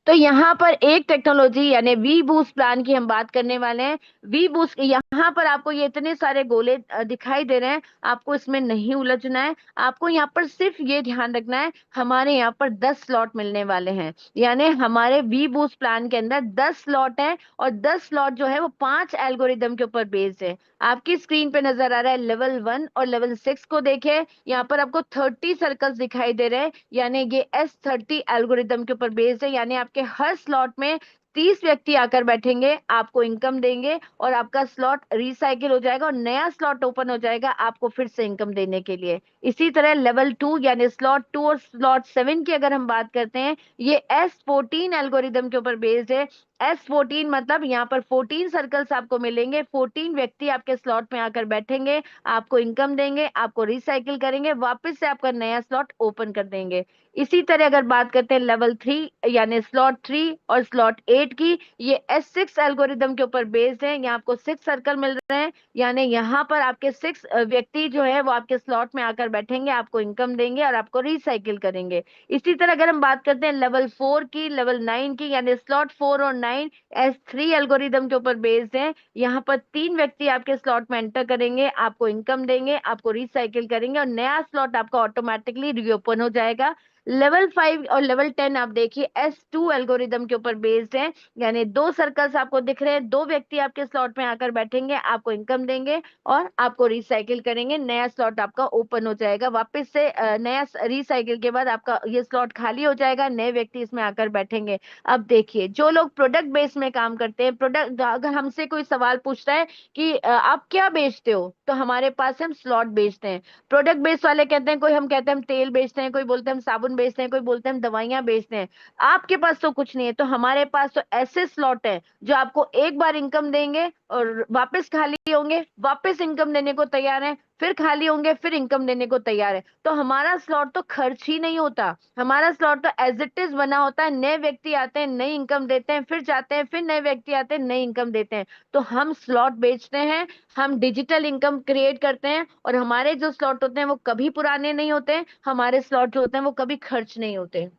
तो यहाँ पर एक टेक्नोलॉजी यानी वी बूस्ट प्लान की हम बात करने वाले हैं। वी बूस्ट, यहाँ पर आपको ये इतने सारे गोले दिखाई दे रहे हैं, आपको इसमें नहीं उलझना है। आपको यहाँ पर सिर्फ ये ध्यान रखना है, हमारे यहाँ पर 10 स्लॉट मिलने वाले हैं। यानी हमारे वी बूस्ट प्लान के अंदर 10 स्लॉट हैं, और 10 स्लॉट जो है वो 5 एल्गोरिदम के ऊपर बेस्ड है। आपकी स्क्रीन पे नजर आ रहा है लेवल 1 और लेवल 6 को देखें, यहाँ पर आपको 30 सर्कल्स दिखाई दे रहे हैं, यानी ये S30 एल्गोरिदम के ऊपर बेस्ड है। यानी आपके हर स्लॉट में 30 व्यक्ति आकर बैठेंगे, आपको इनकम देंगे, और आपका स्लॉट रिसाइकिल हो जाएगा और नया स्लॉट ओपन हो जाएगा आपको फिर से इनकम देने के लिए। इसी तरह लेवल 2 यानी स्लॉट 2 और स्लॉट 7 की अगर हम बात करते हैं, ये S14 एल्गोरिदम के ऊपर बेस्ड है। S14 मतलब यहाँ पर 14 सर्कल्स आपको मिलेंगे, 14 व्यक्ति आपके स्लॉट में आकर बैठेंगे, आपको इनकम देंगे, आपको रिसाइकिल करेंगे, वापस से आपका नया स्लॉट ओपन कर देंगे। इसी तरह अगर बात करते हैं लेवल 3 यानी स्लॉट 3 और स्लॉट 8 की, ये S6 एल्गोरिदम के ऊपर बेस्ड है। यहाँ आपको 6 सर्कल मिल रहे हैं, यानी यहाँ पर आपके 6 व्यक्ति जो है वो आपके स्लॉट में आकर बैठेंगे, आपको इनकम देंगे और आपको रिसाइकिल करेंगे। इसी तरह अगर हम बात करते हैं लेवल 4 की, लेवल 9 की, यानी स्लॉट 4 और 9 S3 एल्गोरिदम के ऊपर बेस्ड है। यहाँ पर 3 व्यक्ति आपके स्लॉट में एंटर करेंगे, आपको इनकम देंगे, आपको रिसाइकिल करेंगे और नया स्लॉट आपका ऑटोमेटिकली रीओपन हो जाएगा। लेवल 5 और लेवल 10 आप देखिए S2 एल्गोरिदम के ऊपर बेस्ड है, यानी दो सर्कल्स आपको दिख रहे हैं, दो व्यक्ति आपके स्लॉट में आकर बैठेंगे, आपको इनकम देंगे और आपको रिसाइकिल करेंगे, नया स्लॉट आपका ओपन हो जाएगा वापस से। नया रिसाइकिल के बाद आपका ये स्लॉट खाली हो जाएगा, नए व्यक्ति इसमें आकर बैठेंगे। अब देखिए जो लोग प्रोडक्ट बेस में काम करते हैं, प्रोडक्ट, अगर हमसे कोई सवाल पूछता है कि आप क्या बेचते हो, तो हमारे पास हम स्लॉट बेचते हैं। प्रोडक्ट बेस वाले कहते हैं, कोई हम कहते हैं हम तेल बेचते हैं, कोई बोलते हैं हम साबुन बेचते हैं, कोई बोलते हैं हम दवाइयां बेचते हैं। आपके पास तो कुछ नहीं है, तो हमारे पास तो ऐसे स्लॉट है जो आपको एक बार इनकम देंगे और वापस खाली होंगे, वापस इनकम देने को तैयार है, फिर खाली होंगे, फिर इनकम देने को तैयार है। तो हमारा स्लॉट तो खर्च ही नहीं होता, हमारा स्लॉट तो एज इट इज बना होता है। नए व्यक्ति आते हैं, नई इनकम देते हैं, फिर जाते हैं, फिर नए व्यक्ति आते हैं, नई इनकम देते हैं। तो हम स्लॉट बेचते हैं, हम डिजिटल इनकम क्रिएट करते हैं, और हमारे जो स्लॉट होते हैं वो कभी पुराने नहीं होते हैं, हमारे स्लॉट जो होते हैं वो कभी खर्च नहीं होते।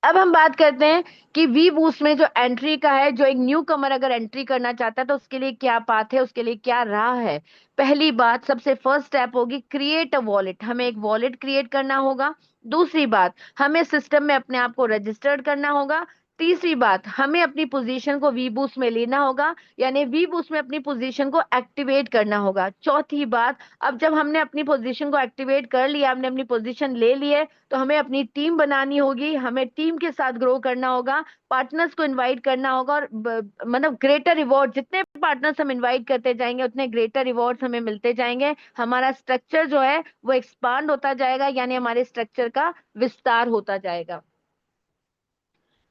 अब हम बात करते हैं कि वी बूस्ट में जो एंट्री का है, जो एक न्यू कमर अगर एंट्री करना चाहता है तो उसके लिए क्या पाथ है, उसके लिए क्या राह है। पहली बात, सबसे फर्स्ट स्टेप होगी क्रिएट अ वॉलेट, हमें एक वॉलेट क्रिएट करना होगा। दूसरी बात, हमें सिस्टम में अपने आप को रजिस्टर्ड करना होगा। तीसरी बात, हमें अपनी पोजीशन को वी बूस्ट में लेना होगा, यानी वी बूस्ट में अपनी पोजीशन को एक्टिवेट करना होगा। चौथी बात, अब जब हमने अपनी पोजीशन को एक्टिवेट कर लिया, हमने अपनी पोजीशन ले ली है, तो हमें अपनी टीम बनानी होगी, हमें टीम के साथ ग्रो करना होगा, पार्टनर्स को इनवाइट करना होगा, और मतलब ग्रेटर रिवॉर्ड, जितने पार्टनर्स हम इनवाइट करते जाएंगे उतने ग्रेटर रिवॉर्ड्स हमें मिलते जाएंगे, हमारा स्ट्रक्चर जो है वो एक्सपांड होता जाएगा, यानी हमारे स्ट्रक्चर का विस्तार होता जाएगा।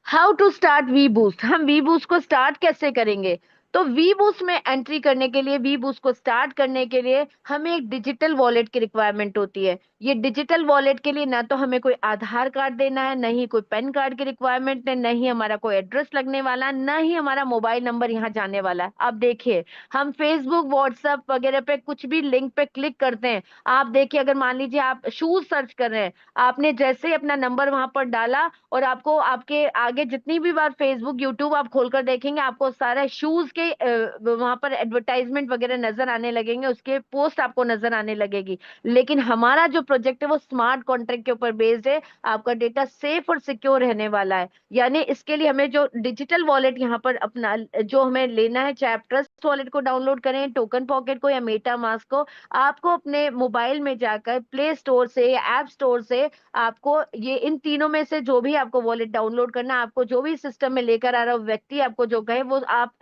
How to start V boost, हम वी बूस्ट को स्टार्ट कैसे करेंगे? तो वी बूस्ट में एंट्री करने के लिए, वी बूस्ट को स्टार्ट करने के लिए हमें एक डिजिटल वॉलेट की रिक्वायरमेंट होती है। ये डिजिटल वॉलेट के लिए ना तो हमें कोई आधार कार्ड देना है, नहीं कोई पैन कार्ड की रिक्वायरमेंट है, नहीं हमारा कोई एड्रेस लगने वाला है, ना ही हमारा मोबाइल नंबर यहाँ जाने वाला है। अब देखिए, हम फेसबुक, व्हाट्सएप वगैरह पे कुछ भी लिंक पे क्लिक करते हैं, आप देखिए, अगर मान लीजिए आप शूज सर्च कर रहे हैं, आपने जैसे ही अपना नंबर वहां पर डाला, और आपको आपके आगे जितनी भी बार फेसबुक, यूट्यूब आप खोलकर देखेंगे, आपको सारा शूज के वहां पर एडवर्टाइजमेंट वगैरह नजर आने लगेंगे, उसके पोस्ट आपको नजर आने लगेगी। लेकिन हमारा जो प्रोजेक्ट है वो स्मार्ट कॉन्ट्रैक्ट के ऊपर बेस्ड है, आपका डेटा सेफ और सिक्योर रहने वाला है। यानी इसके लिए हमें जो डिजिटल वॉलेट यहाँ पर अपना जो हमें लेना है, चाहे आप ट्रस्ट वॉलेट को डाउनलोड करें, टोकन पॉकेट को या मेटा मास्क को, आपको अपने मोबाइल में जाकर प्ले स्टोर से या ऐप स्टोर से आपको ये इन तीनों में से जो भी आपको वॉलेट डाउनलोड करना, आपको जो भी सिस्टम में लेकर आ रहा हो व्यक्ति आपको जो कहे, वो आप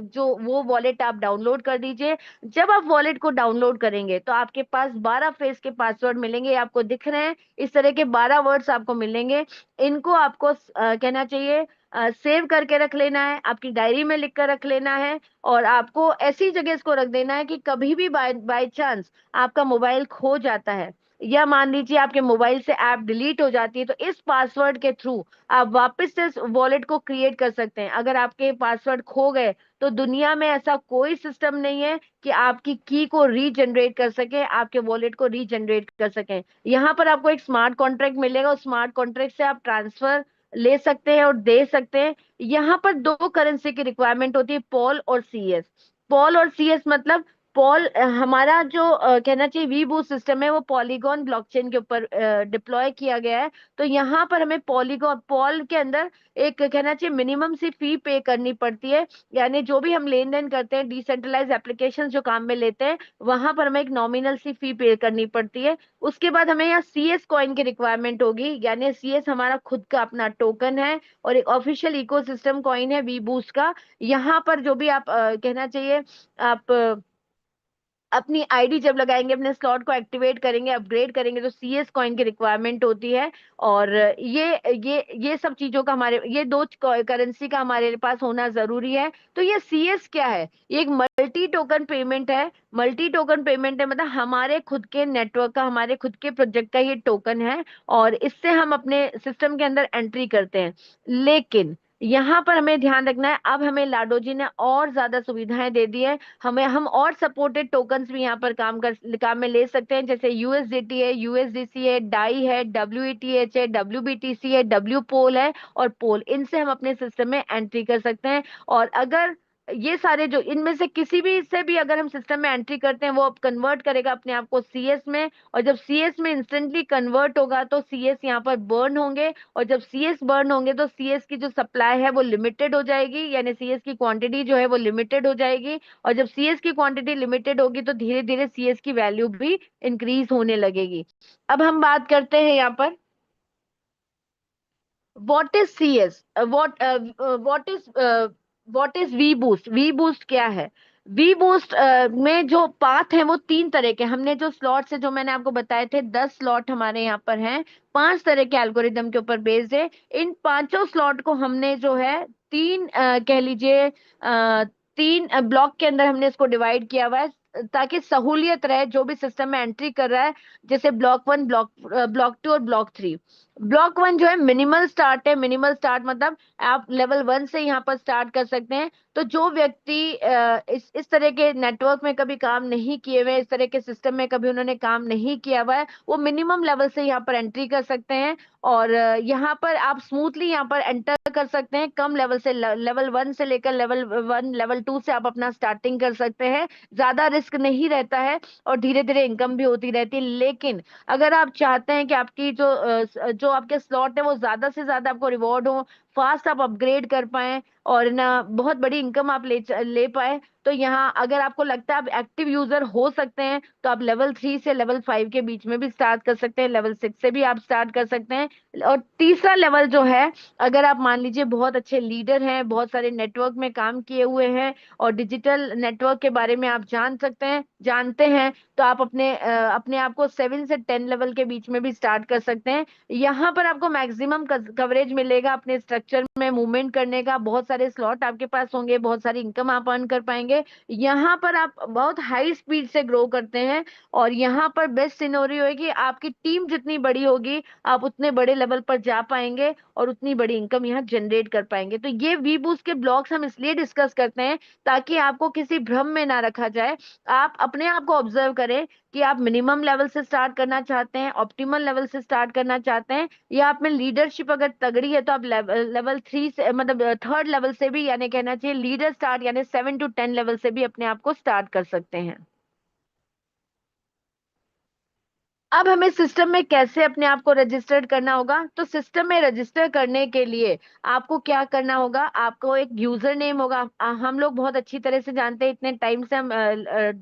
जो वो वॉलेट आप डाउनलोड कर दीजिए। जब आप वॉलेट को डाउनलोड करेंगे तो आपके पास 12 फेस के पासवर्ड मिलेंगे, ये आपको दिख रहे हैं, इस तरह के 12 वर्ड्स आपको मिलेंगे। इनको आपको कहना चाहिए सेव करके रख लेना है, आपकी डायरी में लिख कर रख लेना है, और आपको ऐसी जगह इसको रख देना है कि कभी भी बाय चांस आपका मोबाइल खो जाता है, या मान लीजिए आपके मोबाइल से ऐप डिलीट हो जाती है, तो इस पासवर्ड के थ्रू आप वापस से वॉलेट को क्रिएट कर सकते हैं। अगर आपके पासवर्ड खो गए तो दुनिया में ऐसा कोई सिस्टम नहीं है कि आपकी की को रीजनरेट कर सके, आपके वॉलेट को रीजनरेट कर सके। यहाँ पर आपको एक स्मार्ट कॉन्ट्रैक्ट मिलेगा, उस स्मार्ट कॉन्ट्रैक्ट से आप ट्रांसफर ले सकते हैं और दे सकते हैं। यहाँ पर दो करेंसी की रिक्वायरमेंट होती है, पॉल और सीएस। पॉल और सीएस मतलब, पॉल हमारा जो कहना चाहिए वी बूस्ट सिस्टम है वो पॉलीगॉन ब्लॉकचेन के ऊपर डिप्लॉय किया गया है। तो यहाँ पर हमें पॉलीगॉन, पॉल के अंदर एक कहना चाहिए मिनिमम सी फी पे करनी पड़ती है, यानी जो भी हम लेन देन करते हैं, डिसेंट्रलाइज एप्लीकेशन जो काम में लेते हैं, वहां पर हमें एक नॉमिनल सी फी पे करनी पड़ती है। उसके बाद हमें यहाँ सीएस कॉइन की रिक्वायरमेंट होगी, यानी सीएस हमारा खुद का अपना टोकन है और एक ऑफिशियल इकोसिस्टम कॉइन है वी बूस्ट का। यहाँ पर जो भी आप कहना चाहिए आप अपनी आईडी जब लगाएंगे, अपने स्लॉट को एक्टिवेट करेंगे, अपग्रेड करेंगे, तो सीएस कॉइन की रिक्वायरमेंट होती है। और ये सब चीजों का हमारे, ये दो करेंसी का हमारे पास होना जरूरी है। तो ये सीएस क्या है? ये एक मल्टी टोकन पेमेंट है। मल्टी टोकन पेमेंट है मतलब हमारे खुद के नेटवर्क का, हमारे खुद के प्रोजेक्ट का ये टोकन है, और इससे हम अपने सिस्टम के अंदर एंट्री करते हैं। लेकिन यहाँ पर हमें ध्यान रखना है, अब हमें लाडो जी ने और ज्यादा सुविधाएं दे दी है, हमें हम और सपोर्टेड टोकन्स भी यहाँ पर काम में ले सकते हैं, जैसे यूएसडीटी है, यूएसडीसी है, डाई है, डब्ल्यूईटीएच है, डब्ल्यूबीटीसी है, डब्ल्यू पोल है और पोल, इनसे हम अपने सिस्टम में एंट्री कर सकते हैं। और अगर ये सारे जो इनमें से किसी भी से भी अगर हम सिस्टम में एंट्री करते हैं, वो अब कन्वर्ट करेगा अपने आप को सीएस में, और जब सीएस में इंस्टेंटली कन्वर्ट होगा तो सीएस यहाँ पर बर्न होंगे, और जब सीएस बर्न होंगे तो सीएस की जो सप्लाई है वो लिमिटेड हो जाएगी, यानी सीएस की क्वांटिटी जो है वो लिमिटेड हो जाएगी, और जब सीएस की क्वांटिटी लिमिटेड होगी तो धीरे धीरे सीएस की वैल्यू भी इंक्रीज होने लगेगी। अब हम बात करते हैं यहाँ पर what is CS, what is V boost. V boost क्या है? वी बूस्ट में जो पाथ है वो तीन तरह के, हमने जो स्लॉट्स है जो मैंने आपको बताए थे, 10 स्लॉट हमारे यहाँ पर हैं, 5 तरह के एल्गोरिदम के ऊपर बेस्ड है। इन पांचों स्लॉट को हमने जो है तीन कह लीजिए तीन ब्लॉक के अंदर हमने इसको डिवाइड किया हुआ है, ताकि सहूलियत रहे जो भी सिस्टम में एंट्री कर रहा है। जैसे ब्लॉक 1, ब्लॉक 2 और ब्लॉक 3। ब्लॉक 1 जो है मिनिमल स्टार्ट है। मिनिमल स्टार्ट मतलब आप लेवल 1 से यहाँ पर स्टार्ट कर सकते हैं। तो जो व्यक्ति इस तरह के नेटवर्क में कभी काम नहीं किए हुए, इस तरह के सिस्टम में कभी उन्होंने काम नहीं किया हुआ है, वो मिनिमम लेवल से यहाँ पर एंट्री कर सकते हैं, और यहाँ पर आप स्मूथली यहाँ पर एंटर कर सकते हैं। कम लेवल से, लेवल 1 से लेकर लेवल 1, लेवल 2 से आप अपना स्टार्टिंग कर सकते हैं। ज्यादा रिस्क नहीं रहता है और धीरे धीरे इनकम भी होती रहती है। लेकिन अगर आप चाहते हैं कि आपकी जो आपके स्लॉट है वो ज्यादा से ज्यादा आपको रिवॉर्ड हो, फास्ट आप अपग्रेड कर पाए और ना बहुत बड़ी इनकम आप ले पाए, तो यहाँ अगर आपको लगता है आप एक्टिव यूजर हो सकते हैं तो आप लेवल 3 से लेवल 5 के बीच में भी स्टार्ट कर सकते हैं, लेवल 6 से भी आप स्टार्ट कर सकते हैं। और तीसरा लेवल जो है, अगर आप मान लीजिए बहुत अच्छे लीडर हैं, बहुत सारे नेटवर्क में काम किए हुए हैं और डिजिटल नेटवर्क के बारे में आप जानते हैं, तो आप अपने आप को 7 से 10 लेवल के बीच में भी स्टार्ट कर सकते हैं। यहाँ पर आपको मैक्सिमम कवरेज मिलेगा अपने स्ट्रक्चर में मूवमेंट करने का, बहुत सारे स्लॉट आपके पास होंगे, बहुत सारी इनकम आप अर्न कर पाएंगे। यहाँ पर आप बहुत हाई स्पीड से ग्रो करते हैं, और यहाँ पर बेस्ट सिनेरियो है कि आपकी टीम जितनी बड़ी होगी आप उतने बड़े लेवल पर जा पाएंगे और उतनी बड़ी इनकम यहाँ जनरेट कर पाएंगे। तो ये वी बूस्ट के ब्लॉक्स हम इसलिए डिस्कस करते हैं ताकि आपको किसी भ्रम में ना रखा जाए। आप अपने आप को ऑब्जर्व करें कि आप मिनिमम लेवल से स्टार्ट करना चाहते हैं, ऑप्टिमल लेवल से स्टार्ट करना चाहते हैं, या आप में लीडरशिप अगर तगड़ी है तो आप लेवल 3 से मतलब थर्ड लेवल से भी, यानी कहना चाहिए लीडर स्टार्ट यानी 7 to 10 लेवल से भी अपने आप को स्टार्ट कर सकते हैं। अब हमें सिस्टम में कैसे अपने आप को रजिस्टर्ड करना होगा? तो सिस्टम में रजिस्टर करने के लिए आपको क्या करना होगा? आपको एक यूजर नेम होगा। हम लोग बहुत अच्छी तरह से जानते हैं, इतने टाइम से हम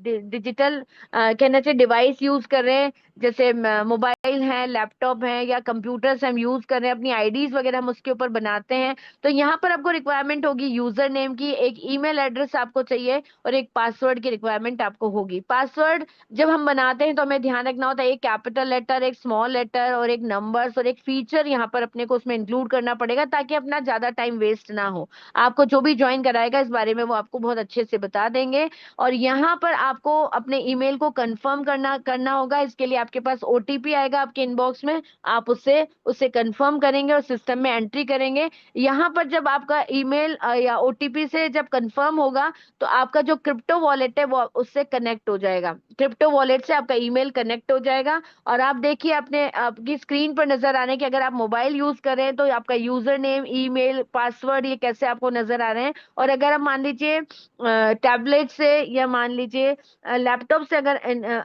डिजिटल कहना चाहिए डिवाइस यूज कर रहे हैं, जैसे मोबाइल है, लैपटॉप है या कंप्यूटर्स हम यूज कर रहे हैं, अपनी आईडीज वगैरह हम उसके ऊपर बनाते हैं। तो यहाँ पर आपको रिक्वायरमेंट होगी यूजर नेम की, एक ईमेल एड्रेस आपको चाहिए और एक पासवर्ड की रिक्वायरमेंट आपको होगी। पासवर्ड जब हम बनाते हैं तो हमें ध्यान रखना होता है एक कैपिटल लेटर, एक स्मॉल लेटर और एक नंबर्स और एक फीचर यहाँ पर अपने को उसमें इंक्लूड करना पड़ेगा, ताकि अपना ज्यादा टाइम वेस्ट ना हो। आपको जो भी ज्वाइन कराएगा इस बारे में वो आपको बहुत अच्छे से बता देंगे। और यहाँ पर आपको अपने ईमेल को कंफर्म करना होगा। इसके लिए आपके पास ओटीपी आएगा आपके इनबॉक्स में, आप उससे उसे कंफर्म करेंगे और सिस्टम में एंट्री करेंगे। यहाँ पर जब आपका ईमेल या ओटीपी से जब कंफर्म होगा तो आपका जो क्रिप्टो वॉलेट है वो उससे कनेक्ट हो जाएगा, क्रिप्टो वॉलेट से आपका ईमेल कनेक्ट हो जाएगा। और आप देखिए अपने आपकी स्क्रीन पर नजर आ रहे हैं कि अगर आप मोबाइल यूज कर रहे हैं तो आपका यूजर नेम, ईमेल, पासवर्ड ये कैसे आपको नजर आ रहे हैं। और अगर आप मान लीजिए टैबलेट से या मान लीजिए लैपटॉप से अगर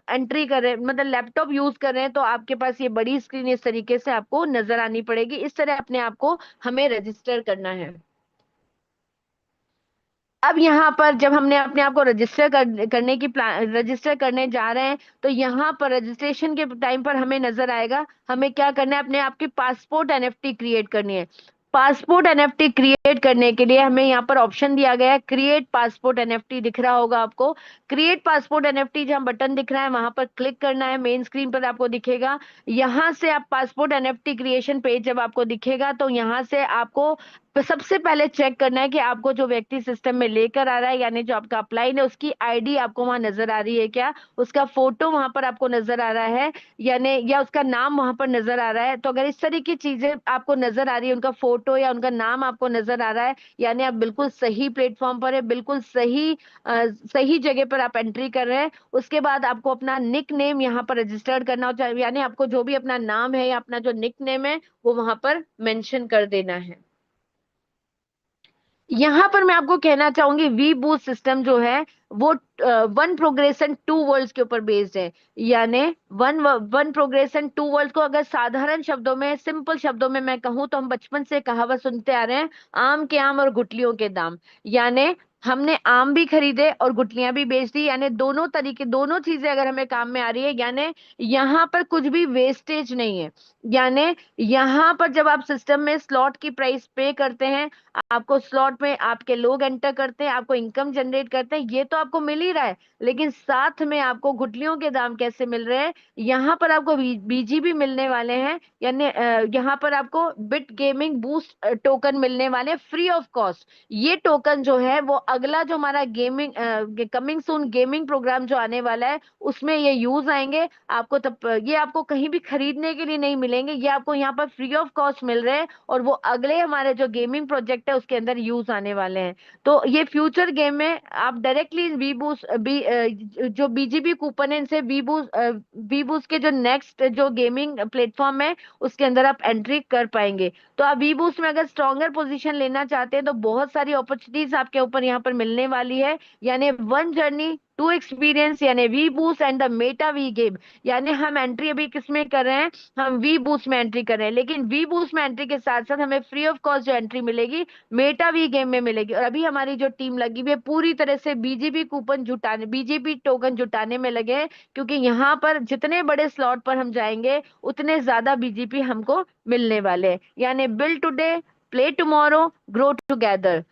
एंट्री कर रहे हैं, मतलब लैपटॉप यूज कर रहे हैं, तो आपके पास ये बड़ी स्क्रीन इस तरीके से आपको नजर आनी पड़ेगी। इस तरह अपने आप को हमें रजिस्टर करना है। अब यहाँ पर जब हमने अपने आप को करने की प्लान रजिस्टर करने जा रहे हैं, तो यहाँ पर रजिस्ट्रेशन के टाइम पर हमें नजर आएगा हमें क्या करना है, अपने आप की पासपोर्ट एनएफटी क्रिएट करनी है। पासपोर्ट एनएफटी क्रिएट करने के लिए हमें यहाँ पर ऑप्शन दिया गया है क्रिएट पासपोर्ट एनएफटी, दिख रहा होगा आपको। क्रिएट पासपोर्ट एनएफटी जहाँ बटन दिख रहा है वहां पर क्लिक करना है, मेन स्क्रीन पर आपको दिखेगा। यहाँ से आप पासपोर्ट एनएफटी क्रिएशन पेज जब आपको दिखेगा तो यहाँ से आपको तो सबसे पहले चेक करना है कि आपको जो व्यक्ति सिस्टम में लेकर आ रहा है, यानी जो आपका अपलाइन है, उसकी आईडी आपको वहां नजर आ रही है क्या, उसका फोटो वहां पर आपको नजर आ रहा है यानी, या उसका नाम वहां पर नजर आ रहा है। तो अगर इस तरह की चीजें आपको नजर आ रही है, उनका फोटो या उनका नाम आपको नजर आ रहा है, यानी आप बिल्कुल सही प्लेटफॉर्म पर है, बिल्कुल सही जगह पर आप एंट्री कर रहे हैं। उसके बाद आपको अपना निक नेम यहाँ पर रजिस्टर्ड करना होता है, यानी आपको जो भी अपना नाम है या अपना जो निक नेम है वो वहां पर मेंशन कर देना है। यहाँ पर मैं आपको कहना चाहूंगी वी बूस्ट सिस्टम जो है वो वन प्रोग्रेशन टू वर्ल्ड्स के ऊपर बेस्ड है। यानी one one progression to world को अगर साधारण शब्दों में, सिंपल शब्दों में मैं कहूँ तो हम बचपन से कहावत सुनते आ रहे हैं, आम के आम और गुठलियों के दाम। यानी हमने आम भी खरीदे और गुठलियां भी बेच दी, यानी दोनों तरीके, दोनों चीजें अगर हमें काम में आ रही है, यानी यहाँ पर कुछ भी वेस्टेज नहीं है। यानी यहाँ पर जब आप सिस्टम में स्लॉट की प्राइस पे करते हैं, आपको स्लॉट में आपके लोग एंटर करते हैं, आपको इनकम जनरेट करते हैं, ये तो आपको मिल ही रहा है, लेकिन साथ में आपको गुठलियों के दाम कैसे मिल रहे हैं, यहाँ पर आपको बीजीबी मिलने वाले हैं। यानी यहाँ पर आपको बिट गेमिंग बूस्ट टोकन मिलने वाले हैं फ्री ऑफ कॉस्ट। ये टोकन जो है वो अगला जो हमारा gaming coming soon gaming programme जो आने वाला है उसमें ये यूज आएंगे आपको। तब ये आपको कहीं भी खरीदने के लिए नहीं मिलेंगे, ये आपको यहाँ पर फ्री ऑफ कॉस्ट मिल रहे हैं, और वो अगले हमारे जो गेमिंग प्रोजेक्ट है उसके अंदर यूज आने वाले हैं। तो ये फ्यूचर गेम में आप डायरेक्टली वी बूस्ट जो बीजीबी कूपन है इनसे वी बूस्ट के जो नेक्स्ट जो गेमिंग प्लेटफॉर्म है उसके अंदर आप एंट्री कर पाएंगे। तो आप वी बूस्ट में अगर स्ट्रॉन्गर पोजीशन लेना चाहते हैं तो बहुत सारी अपॉर्चुनिटीज आपके ऊपर यहाँ पर मिलने वाली है। यानी वन जर्नी टू एक्सपीरियंस, यानी V boost and the meta V game. यानी हम एंट्री अभी किसमें कर रहे हैं, हम वी बूस्ट में एंट्री कर रहे हैं, लेकिन वी बूस्ट में एंट्री के साथ साथ हमें फ्री ऑफ कॉस्ट जो एंट्री मिलेगी मेटा वी गेम में मिलेगी। और अभी हमारी जो टीम लगी हुई है पूरी तरह से बीजेपी कूपन जुटाने, बीजेपी टोकन जुटाने में लगे हैं, क्योंकि यहाँ पर जितने बड़े स्लॉट पर हम जाएंगे उतने ज्यादा बीजेपी हमको मिलने वाले हैं। यानी build today, play tomorrow, grow together.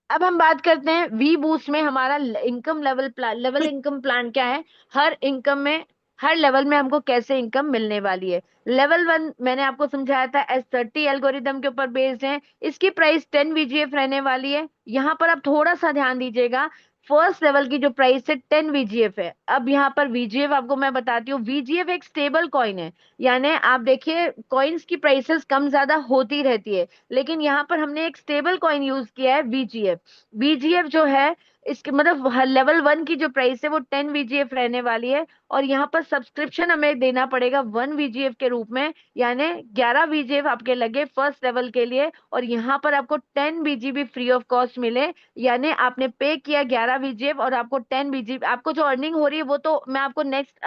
अब हम बात करते हैं वी बूस्ट में हमारा इनकम लेवल इनकम प्लान क्या है। हर इनकम में, हर लेवल में हमको कैसे इनकम मिलने वाली है। लेवल वन मैंने आपको समझाया था S30 एल्गोरिदम के ऊपर बेस्ड है, इसकी प्राइस 10 VGF रहने वाली है। यहाँ पर आप थोड़ा सा ध्यान दीजिएगा, फर्स्ट लेवल की जो प्राइस है 10 VGF है। अब यहाँ पर VGF आपको मैं बताती हूँ, VGF एक स्टेबल कॉइन है। यानी आप देखिए कॉइन्स की प्राइसेस कम ज्यादा होती रहती है, लेकिन यहाँ पर हमने एक स्टेबल कॉइन यूज किया है VGF। VGF जो है इसके मतलब लेवल वन की जो प्राइस है वो 10 VGF रहने वाली है, और यहाँ पर सब्सक्रिप्शन हमें देना पड़ेगा 1 VGF के रूप में। यानी 11 VGF आपके लगे फर्स्ट लेवल के लिए, और यहाँ पर आपको 10 BGB फ्री ऑफ कॉस्ट मिले। यानी आपने पे किया 11 VGF और आपको 10 BGB, आपको जो अर्निंग हो रही है वो तो मैं आपको नेक्स्ट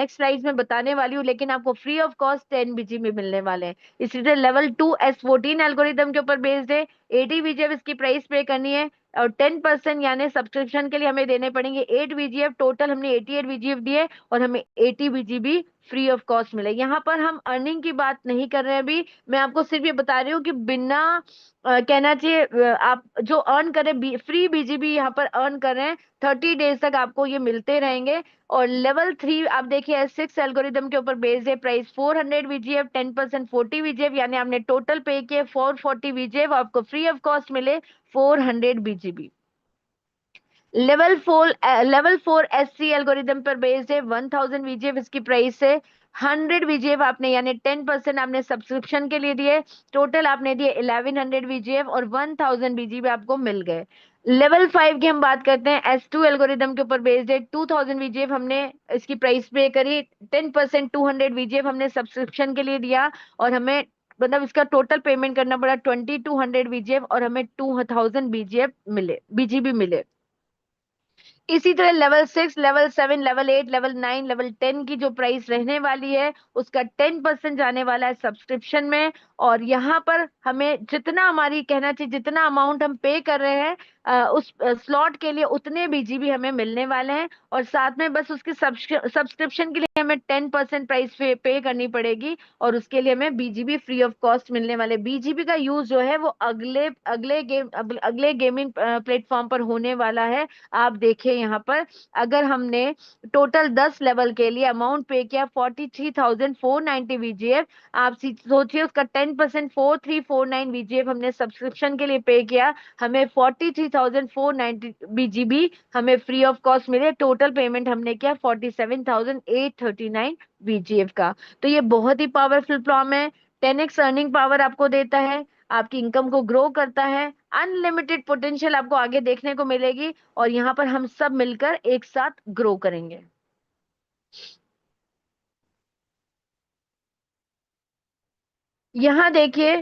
स्लाइड में बताने वाली हूँ, लेकिन आपको फ्री ऑफ कॉस्ट 10 BGB मिलने वाले हैं। इसलिए लेवल टू S14 एल्गोरिदम के ऊपर बेस्ड है, 80 VGF इसकी प्राइस पे करनी है, और 10% यानी सब्सक्रिप्शन के लिए हमें देने पड़ेंगे 8 VGF। टोटल हमने 88 VGF दिए और हमें 80 BGB फ्री ऑफ कॉस्ट मिले। यहाँ पर हम अर्निंग की बात नहीं कर रहे हैं अभी, मैं आपको सिर्फ ये बता रही हूँ कि बिना कहना चाहिए आप जो अर्न करें फ्री बीजीबी यहाँ पर अर्न कर रहे हैं, 30 डेज तक आपको ये मिलते रहेंगे। और लेवल थ्री आप देखिए S6 एल्गोरिदम के ऊपर बेस्ड है, प्राइस 400 VGF, 10% 40 VGF, यानी आपने टोटल पे किए 440 VGF, आपको फ्री ऑफ कॉस्ट मिले 400 BGB। Level four SC algorithm पर बेस्ड है, 1000 VGF इसकी प्राइस है, 100 VGF आपने यानी 10% आपने सब्सक्रिप्शन के लिए दिए, टोटल आपने दिए 1100 VGF और 1000 BGB आपको मिल गए। लेवल फाइव की हम बात करते हैं, S2 एल्गोरिदम के ऊपर बेस्ड है, 2000 VGF हमने इसकी प्राइस पे करी, 10% 200 VGF हमने सब्सक्रिप्शन के लिए दिया, और हमें मतलब इसका टोटल पेमेंट करना पड़ा 2200 VGF, और हमें 2000 BGF मिले, BGB मिले। इसी तरह level six, level seven, level eight, level nine, level 10 की जो प्राइस रहने वाली है उसका 10% जाने वाला है सब्सक्रिप्शन में। और यहाँ पर हमें जितना हमारी कहना चाहिए जितना अमाउंट हम पे कर रहे हैं उस स्लॉट के लिए उतने बीजीबी हमें मिलने वाले हैं, और साथ में बस उसके सब्सक्रिप्शन के लिए हमें 10% प्राइस पे करनी पड़ेगी, और उसके लिए हमें बीजीबी फ्री ऑफ कॉस्ट मिलने वाले। बीजीबी का यूज जो है वो अगले गेमिंग प्लेटफॉर्म पर होने वाला है। आप देखिए यहाँ पर अगर हमने टोटल 10 लेवल के लिए अमाउंट पे किया 43,490 VGF, आप सोचिए उसका 10% 4349 VGF हमने सब्सक्रिप्शन के लिए पे किया, हमें 43,490 BGB हमें फ्री ऑफ कॉस्ट मिले। टोटल पेमेंट हमने किया 47,839 VGF का। तो ये बहुत ही पावरफुल प्लॉम है, 10x अर्निंग पावर आपको देता है, आपकी इनकम को ग्रो करता है, अनलिमिटेड पोटेंशियल आपको आगे देखने को मिलेगी, और यहाँ पर हम सब मिलकर एक साथ ग्रो करेंगे। यहाँ देखिए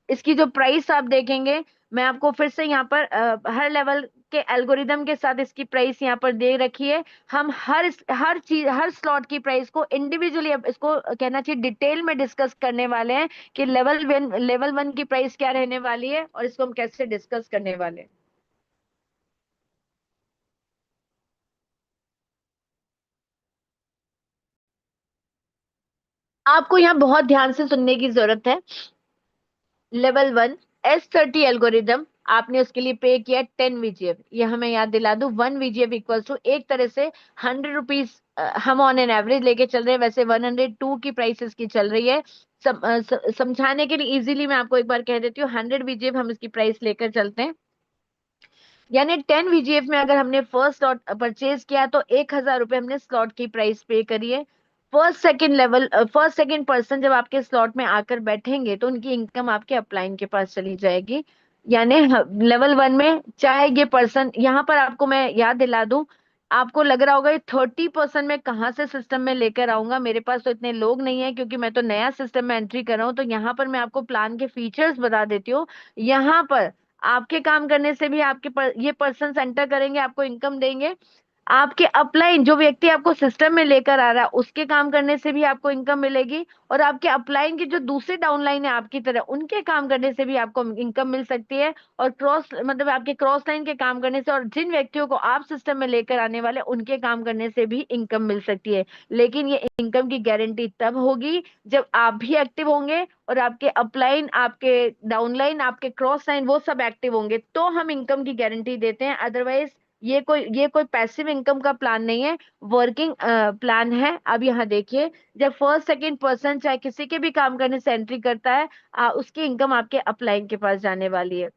इसकी जो प्राइस आप देखेंगे, मैं आपको फिर से यहाँ पर हर लेवल के एल्गोरिदम के साथ इसकी प्राइस यहाँ पर दे रखी है। हम हर चीज, हर स्लॉट की प्राइस को इंडिविजुअली, अब इसको कहना चाहिए डिटेल में डिस्कस करने वाले हैं कि लेवल वन की प्राइस क्या रहने वाली है और इसको हम कैसे डिस्कस करने वाले हैं। आपको यहाँ बहुत ध्यान से सुनने की जरूरत है। लेवल वन S30 एल्गोरिदम, आपने उसके लिए पे किया 10 VGF। ये हमें याद दिला दूं, 1 VGF इक्वल्स टू एक तरह से 100 रुपीज हम ऑन एन एवरेज लेके चल रहे हैं, वैसे 102 की प्राइसेस की चल रही है। समझाने के लिए इजीली मैं आपको एक बार कह देती हूँ, 100 VGF हम इसकी प्राइस लेकर चलते हैं। यानी 10 VGF में अगर हमने फर्स्ट स्लॉट परचेज किया तो 1,000 रुपए हमने स्लॉट की प्राइस पे करी है। फर्स्ट सेकंड पर्सन जब आपके स्लॉट में आकर बैठेंगे तो उनकी इनकम आपके अपलाइन के पास चली जाएगी। यानी लेवल वन में चाहे ये पर्सन, यहाँ पर आपको मैं याद दिला दूं, आपको लग रहा होगा ये 30% में कहाँ से सिस्टम में लेकर आऊंगा, मेरे पास तो इतने लोग नहीं है क्योंकि मैं तो नया सिस्टम में एंट्री कर रहा हूँ। तो यहाँ पर मैं आपको प्लान के फीचर्स बता देती हूँ। यहाँ पर आपके काम करने से भी ये पर्सन एंटर करेंगे, आपको इनकम देंगे। आपके अपलाइन, जो व्यक्ति आपको सिस्टम में लेकर आ रहा है, उसके काम करने से भी आपको इनकम मिलेगी। और आपके अपलाइन के जो दूसरे डाउनलाइन है आपकी तरह, उनके काम करने से भी आपको इनकम मिल सकती है। और मतलब आपके क्रॉस लाइन के काम करने से, और जिन व्यक्तियों को आप सिस्टम में लेकर आने वाले, उनके काम करने से भी इनकम मिल सकती है। लेकिन ये इनकम की गारंटी तब होगी जब आप भी एक्टिव होंगे और आपके अपलाइन, आपके डाउनलाइन, आपके क्रॉस लाइन, वो सब एक्टिव होंगे, तो हम इनकम की गारंटी देते हैं। अदरवाइज ये कोई पैसिव इनकम का प्लान नहीं है, वर्किंग प्लान है। अब यहाँ देखिए, जब फर्स्ट सेकंड पर्सन चाहे किसी के भी काम करने से एंट्री करता है, उसकी इनकम आपके अपलाइन के पास जाने वाली है।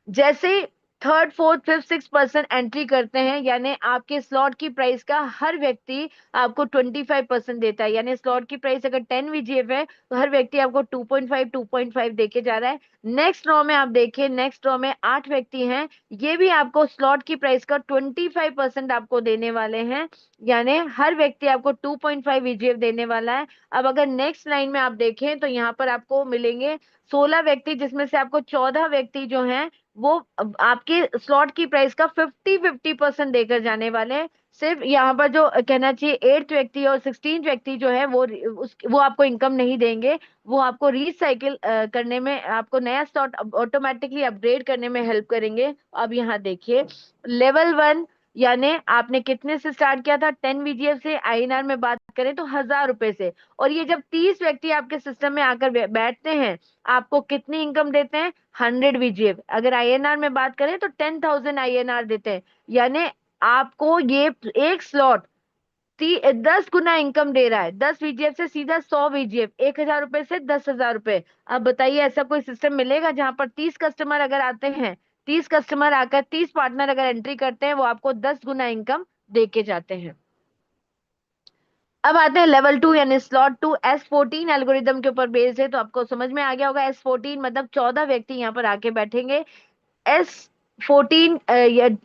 जैसे थर्ड फोर्थ फिफ्थ 6% एंट्री करते हैं, यानी आपके स्लॉट की प्राइस का हर व्यक्ति आपको 25% देता है। यानी स्लॉट की प्राइस अगर 10 VGF है तो हर व्यक्ति आपको 2.5 देके जा रहा है। नेक्स्ट रो में आप देखिए, नेक्स्ट रो में 8 व्यक्ति हैं, ये भी आपको स्लॉट की प्राइस का 25% आपको देने वाले हैं। यानी हर व्यक्ति आपको 2.5 VGF देने वाला है। अब अगर नेक्स्ट लाइन में आप देखें तो यहाँ पर आपको मिलेंगे 16 व्यक्ति, जिसमें से आपको 14 व्यक्ति जो हैं वो आपके स्लॉट की प्राइस का 50% देकर जाने वाले हैं। सिर्फ यहाँ पर जो कहना चाहिए 8th व्यक्ति और 16th व्यक्ति जो है वो आपको इनकम नहीं देंगे, वो आपको रिसाइकिल करने में, आपको नया स्लॉट ऑटोमेटिकली अपग्रेड करने में हेल्प करेंगे। अब यहाँ देखिए, लेवल वन, यानी आपने कितने से स्टार्ट किया था, 10 VGF से। INR में बात करें तो 1,000 रुपए से। और ये जब 30 व्यक्ति आपके सिस्टम में आकर बैठते हैं, आपको कितनी इनकम देते हैं, 100 VGF। अगर INR में बात करें तो 10,000 INR देते हैं। यानी आपको ये एक स्लॉट 10 गुना इनकम दे रहा है। 10 VGF से सीधा 100 VGF, 1,000 रुपए से 10,000 रुपए। अब बताइए, ऐसा कोई सिस्टम मिलेगा जहां पर 30 कस्टमर अगर आते हैं, 30 कस्टमर आकर 30 पार्टनर अगर एंट्री करते हैं, वो आपको 10 गुना इनकम दे के जाते हैं। अब आते हैं लेवल टू, यानी स्लॉट टू। S14 एल्गोरिदम के ऊपर बेस्ड है, तो आपको समझ में आ गया होगा। S14 मतलब 14 व्यक्ति यहाँ पर आके बैठेंगे। S14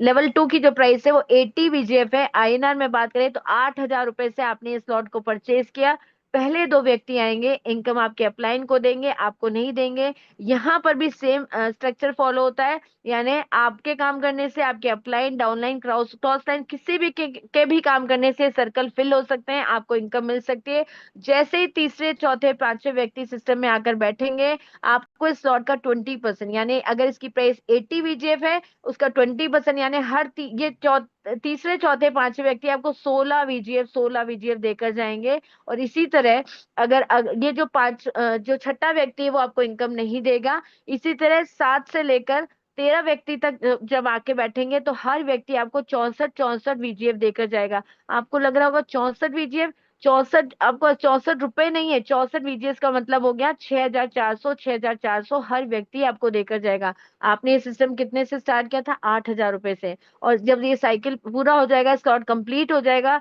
लेवल टू की जो प्राइस है वो 80 VGF है। INR में बात करें तो 8,000 रुपए से आपने इस स्लॉट को परचेज किया। पहले दो व्यक्ति आएंगे, इनकम आपके अपलाइन को देंगे, आपको नहीं देंगे। यहाँ पर भी सेम स्ट्रक्चर फॉलो होता है। यानी आपके काम करने से आपके अपलाइन, डाउनलाइन, क्रॉस लाइन, किसी भी के भी काम करने से सर्कल फिल हो सकते हैं, आपको इनकम मिल सकती है। जैसे ही तीसरे चौथे पांचवे व्यक्ति सिस्टम में आकर बैठेंगे, आपको इस स्लॉट का 20%, यानी अगर इसकी प्राइस 80 VGF है, उसका 20%, यानी तीसरे चौथे पांचवे व्यक्ति आपको 16 VGF देकर जाएंगे। और इसी तरह ये जो छठा व्यक्ति है वो आपको इनकम नहीं देगा। इसी तरह 7 से लेकर 13 व्यक्ति तक जब आके बैठेंगे तो हर व्यक्ति आपको 64 VGF देकर जाएगा। आपको लग रहा होगा 64 VGF, 64, आपको 64 रुपए नहीं है, 64 VGF का मतलब हो गया 6,400 हर व्यक्ति आपको देकर जाएगा। आपने ये सिस्टम कितने से स्टार्ट किया था, 8,000 रुपए से। और जब ये साइकिल पूरा हो जाएगा, स्लॉट कंप्लीट हो जाएगा,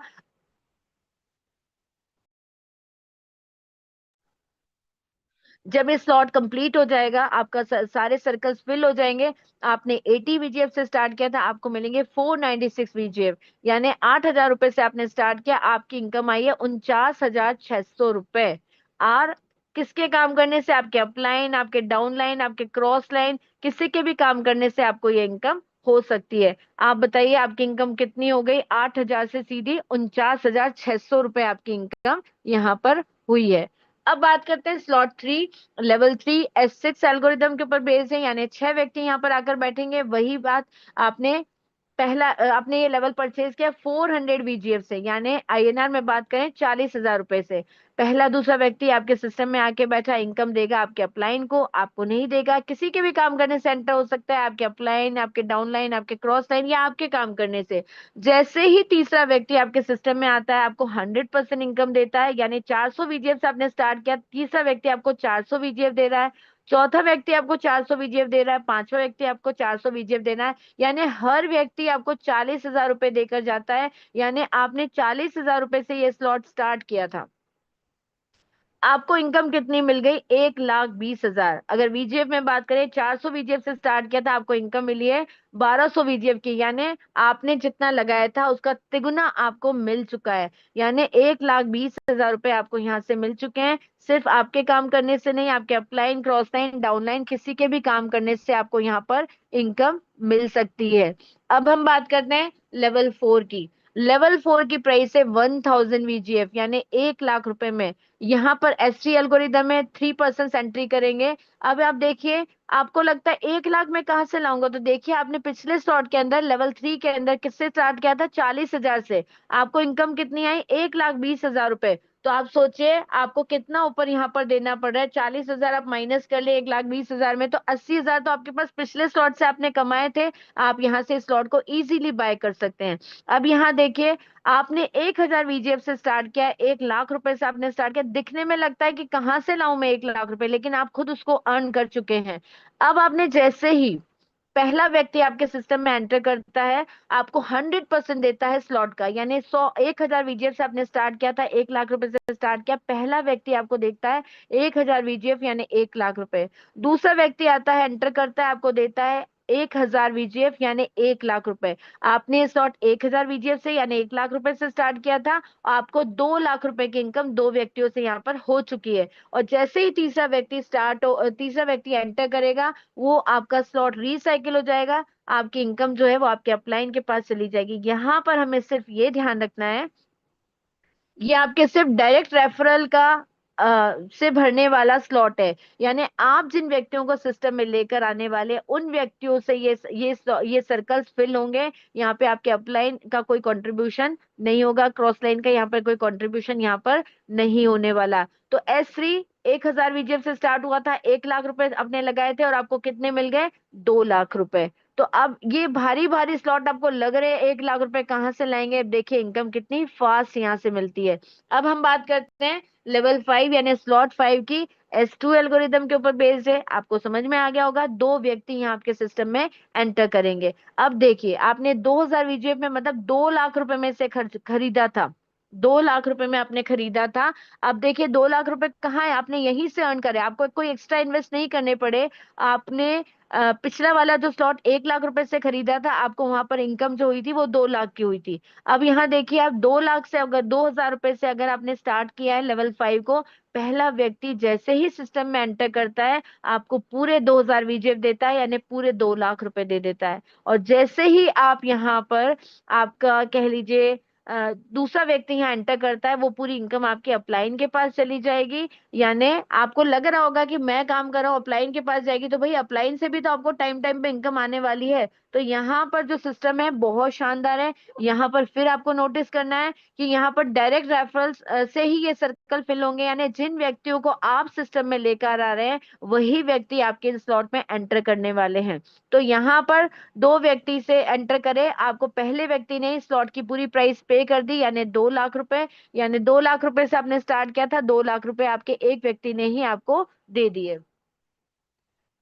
जब ये स्लॉट कंप्लीट हो जाएगा, आपका सारे सर्कल्स फिल हो जाएंगे। आपने 80 VGF से स्टार्ट किया था, आपको मिलेंगे 496 VGF। यानी 8,000 रुपए से आपने स्टार्ट किया, आपकी इनकम आई है 49,600 रुपए। और किसके काम करने से? आपके अपलाइन, आपके डाउनलाइन, आपके क्रॉस लाइन, किसी के भी काम करने से आपको ये इनकम हो सकती है। आप बताइए आपकी इनकम कितनी हो गई? 8,000 से सीधी 49,600 रुपए आपकी इनकम यहाँ पर हुई है। अब बात करते हैं स्लॉट 3, लेवल 3 S6 एल्गोरिदम के ऊपर बेस्ड है, यानी 6 व्यक्ति यहाँ पर आकर बैठेंगे। वही बात, आपने आपने ये लेवल परचेज किया 400 VGF से, यानी INR में बात करें 40,000 रुपए से। पहला दूसरा व्यक्ति आपके सिस्टम में आके बैठा, इनकम देगा आपके अपलाइन को, आपको नहीं देगा। किसी के भी काम करने से एंटर हो सकता है, आपके अपलाइन, आपके डाउनलाइन, आपके क्रॉस लाइन, या आपके काम करने से। जैसे ही तीसरा व्यक्ति आपके सिस्टम में आता है, आपको 100% इनकम देता है, यानी 400 VGF से आपने स्टार्ट किया, तीसरा व्यक्ति आपको 400 VGF दे रहा है, चौथा व्यक्ति आपको 400 VGF दे रहा है, पांचवा व्यक्ति आपको 400 VGF देना है, यानी हर व्यक्ति आपको 40,000 रुपए देकर जाता है। यानी आपने 40,000 रुपए से ये स्लॉट स्टार्ट किया था, आपको इनकम कितनी मिल गई? 1,20,000। अगर VGF में बात करें, 400 VGF से स्टार्ट किया था, आपको इनकम मिली है 1,200 VGF की, यानी आपने जितना लगाया था उसका तिगुना आपको मिल चुका है। यानी 1,20,000 रुपए आपको यहाँ से मिल चुके हैं। सिर्फ आपके काम करने से नहीं, आपके अपलाइन, क्रॉस लाइन, डाउनलाइन, किसी के भी काम करने से आपको यहाँ पर इनकम मिल सकती है। अब हम बात करते हैं लेवल 4 की। लेवल 4 की प्राइस है 1,000 VGF, यानी 1,00,000 रुपए में। यहाँ पर S3 एल्गोरिदम में 3% एंट्री करेंगे। अब आप देखिए, आपको लगता है 1,00,000 में कहाँ से लाऊंगा, तो देखिए आपने पिछले स्लॉट के अंदर लेवल 3 के अंदर किससे स्टार्ट किया था? 40,000 से। आपको इनकम कितनी आई? 1,20,000 रुपए। तो आप सोचिए आपको कितना ऊपर यहाँ पर देना पड़ रहा है। 40,000 आप माइनस कर ले 1,20,000 में, तो 80,000 तो आपके पास पिछले स्लॉट से आपने कमाए थे। आप यहाँ से स्लॉट को इजीली बाय कर सकते हैं। अब यहाँ देखिए, आपने 1,000 VGF से स्टार्ट किया, 1,00,000 रुपए से आपने स्टार्ट किया। दिखने में लगता है कि कहाँ से लाऊं मैं 1,00,000 रुपए, लेकिन आप खुद उसको अर्न कर चुके हैं। अब आपने जैसे ही पहला व्यक्ति आपके सिस्टम में एंटर करता है, आपको 100% देता है स्लॉट का, यानी 1,000 VGF से आपने स्टार्ट किया था, 1,00,000 रुपए से स्टार्ट किया, पहला व्यक्ति आपको देखता है 1,000 VGF, यानी 1,00,000 रुपए। दूसरा व्यक्ति आता है, एंटर करता है, आपको देता है 1,000 VGF, यानी 1,00,000 रुपए। आपने स्लॉट 1,000 VGF से, यानी 1,00,000 रुपए से स्टार्ट किया था, आपको 2,00,000 रुपए की इनकम दो व्यक्तियों से यहाँ पर हो चुकी है। और जैसे ही तीसरा व्यक्ति एंटर करेगा, वो आपका स्लॉट रिसाइकिल हो जाएगा, आपकी इनकम जो है वो आपके अपलाइन के पास चली जाएगी। यहाँ पर हमें सिर्फ ये ध्यान रखना है, ये आपके सिर्फ डायरेक्ट रेफरल का से भरने वाला स्लॉट है, यानी आप जिन व्यक्तियों को सिस्टम में लेकर आने वाले उन व्यक्तियों से ये सर्कल्स फिल होंगे। यहाँ पे आपके अपलाइन का कोई कंट्रीब्यूशन नहीं होगा, क्रॉस लाइन का यहाँ पर कोई कंट्रीब्यूशन यहाँ पर नहीं होने वाला। तो S3 1,000 VGF से स्टार्ट हुआ था, 1,00,000 रुपए आपने लगाए थे, और आपको कितने मिल गए? 2,00,000 रुपए। तो अब ये भारी भारी स्लॉट आपको लग रहे हैं 1,00,000 रुपए कहाँ से लाएंगे? अब देखिए इनकम कितनी फास्ट यहाँ से मिलती है। अब हम बात करते हैं लेवल 5 यानी स्लॉट 5 की। S2 एल्गोरिदम के ऊपर बेस्ड है, आपको समझ में आ गया होगा। दो व्यक्ति यहाँ आपके सिस्टम में एंटर करेंगे। अब देखिए, आपने 2,000 VGF में, मतलब 2,00,000 रुपए में से खरीदा था, 2,00,000 रुपए में आपने खरीदा था। अब देखिए 2,00,000 रुपए कहाँ है? आपने यहीं से अर्न करे, आपको कोई एक्स्ट्रा इन्वेस्ट नहीं करने पड़े। आपने पिछला वाला जो स्लॉट 1,00,000 रुपए से खरीदा था, आपको वहां पर इनकम जो हुई थी वो 2,00,000 की हुई थी। अब यहाँ देखिए, आप 2,00,000 से, अगर 2,000 रुपए से अगर आपने स्टार्ट किया है लेवल 5 को, पहला व्यक्ति जैसे ही सिस्टम में एंटर करता है, आपको पूरे 2,000 VGF देता है, यानी पूरे 2,00,000 रुपए दे देता है। और जैसे ही आप यहाँ पर, आपका कह लीजिए दूसरा व्यक्ति यहाँ एंटर करता है, वो पूरी इनकम आपके अपलाइन के पास चली जाएगी। यानी आपको लग रहा होगा कि मैं काम कर रहा हूँ अपलाइन के पास जाएगी, तो भाई अपलाइन से भी तो आपको टाइम टाइम पे इनकम आने वाली है। तो यहाँ पर जो सिस्टम है बहुत शानदार है। यहाँ पर फिर आपको नोटिस करना है कि यहाँ पर डायरेक्ट रेफरल्स से ही ये सर्कल फिल होंगे, यानी जिन व्यक्तियों को आप सिस्टम में लेकर आ रहे हैं, वही व्यक्ति आपके स्लॉट में एंटर करने वाले हैं। तो यहाँ पर दो व्यक्ति से एंटर करे, आपको पहले व्यक्ति ने स्लॉट की पूरी प्राइस पे कर दी, यानी 2,00,000 रुपए। यानी 2,00,000 रुपए से आपने स्टार्ट किया था, 2,00,000 रुपए आपके एक व्यक्ति ने ही आपको दे दिए।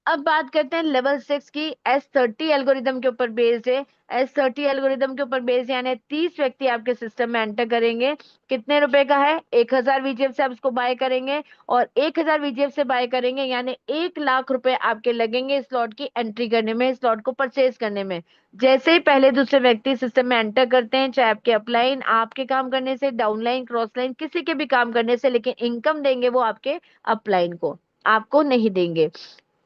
अब बात करते हैं लेवल 6 की। S30 एल्गोरिदम के ऊपर बेस्ड है। S30 एल्गोरिदम के ऊपर बेस्ड यानी 30 व्यक्ति आपके सिस्टम में एंटर करेंगे। कितने रुपए का है? 1000 VGF से आप उसको बाय करेंगे, और 1000 VGF से बाय करेंगे यानी 1 लाख रुपए आपके लगेंगे स्लॉट की एंट्री करने में, स्लॉट को परचेज करने में। जैसे ही पहले दूसरे व्यक्ति सिस्टम में एंटर करते हैं, चाहे आपके अपलाइन, आपके काम करने से, डाउनलाइन, क्रॉसलाइन, किसी के भी काम करने से, लेकिन इनकम देंगे वो आपके अपलाइन को, आपको नहीं देंगे।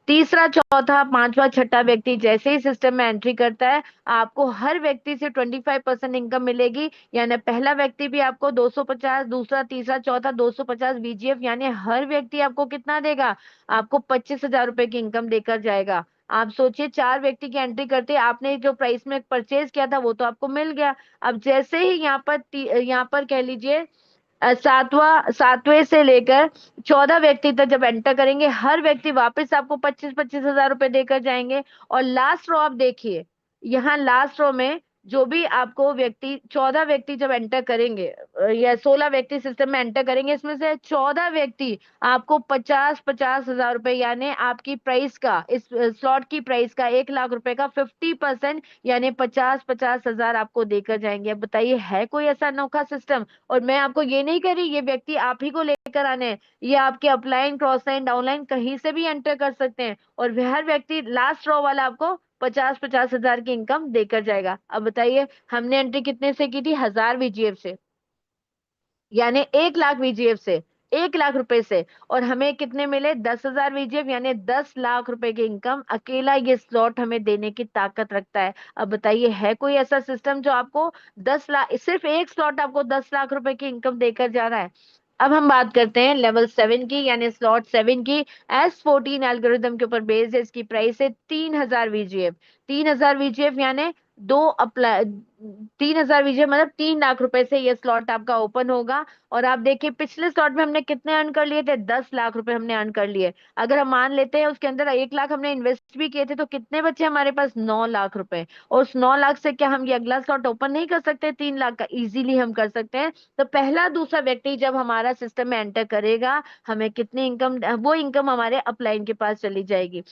तीसरा, चौथा, पांचवा, छठा व्यक्ति जैसे ही सिस्टम में एंट्री करता है, आपको हर व्यक्ति से 25% इनकम मिलेगी। यानी पहला व्यक्ति भी आपको 250, दूसरा, तीसरा, चौथा 250 VGF, यानी हर व्यक्ति आपको कितना देगा? आपको 25,000 रुपए की इनकम देकर जाएगा। आप सोचिए, 4 व्यक्ति की एंट्री करते, आपने जो प्राइस में परचेज किया था वो तो आपको मिल गया। अब जैसे ही यहाँ पर कह लीजिए सातवें से लेकर 14 व्यक्ति तक जब एंटर करेंगे, हर व्यक्ति वापस आपको 25,000 रुपए देकर जाएंगे। और लास्ट रो आप देखिए, यहाँ लास्ट रो में जो भी आपको व्यक्ति, 14 व्यक्ति जब एंटर करेंगे, या 16 व्यक्ति सिस्टम में एंटर करेंगे, इसमें से 14 व्यक्ति आपको 50,000 रुपए, यानी आपकी प्राइस का, इस स्लॉट की प्राइस का, 1 लाख रुपए का 50%, यानी 50,000 आपको देकर जाएंगे। अब बताइए, है कोई ऐसा अनोखा सिस्टम? और मैं आपको ये नहीं कह रही ये व्यक्ति आप ही को लेकर आने हैं, ये आपके अपलाइन, क्रॉस लाइन, डाउनलाइन कहीं से भी एंटर कर सकते हैं, और हर व्यक्ति लास्ट रो वाला आपको 50,000 की इनकम देकर जाएगा। अब बताइए, हमने एंट्री कितने से की थी? 1000 VGF से, यानी 1 लाख VGF से, 1 लाख रुपए से, और हमें कितने मिले? 10,000 VGF, यानी 10 लाख रुपए की इनकम अकेला ये स्लॉट हमें देने की ताकत रखता है। अब बताइए, है कोई ऐसा सिस्टम जो आपको 10 लाख, सिर्फ एक स्लॉट आपको 10 लाख रुपए की इनकम देकर जा रहा है? अब हम बात करते हैं लेवल 7 की, यानी स्लॉट 7 की। S14 एल्गोरिदम के ऊपर बेस्ड है, इसकी प्राइस है 3000 VGF। 3000 VGF यानी दो अप्लाई 3000 VGF मतलब 3 लाख रुपए से ये स्लॉट आपका ओपन होगा। और आप देखिए, पिछले स्लॉट में हमने कितने अर्न कर लिए थे? 10 लाख रुपए हमने अर्न कर लिए। अगर हम मान लेते हैं उसके अंदर 1 लाख हमने इन्वेस्ट भी किए थे, तो कितने बचे हमारे पास? 9 लाख रुपए। और उस 9 लाख से क्या हम ये अगला स्लॉट ओपन नहीं कर सकते? 3 लाख का इजीली हम कर सकते हैं। तो पहला दूसरा व्यक्ति जब हमारा सिस्टम में एंटर करेगा, हमें कितनी इनकम, वो इनकम हमारे अपलाइन के पास चली जाएगी।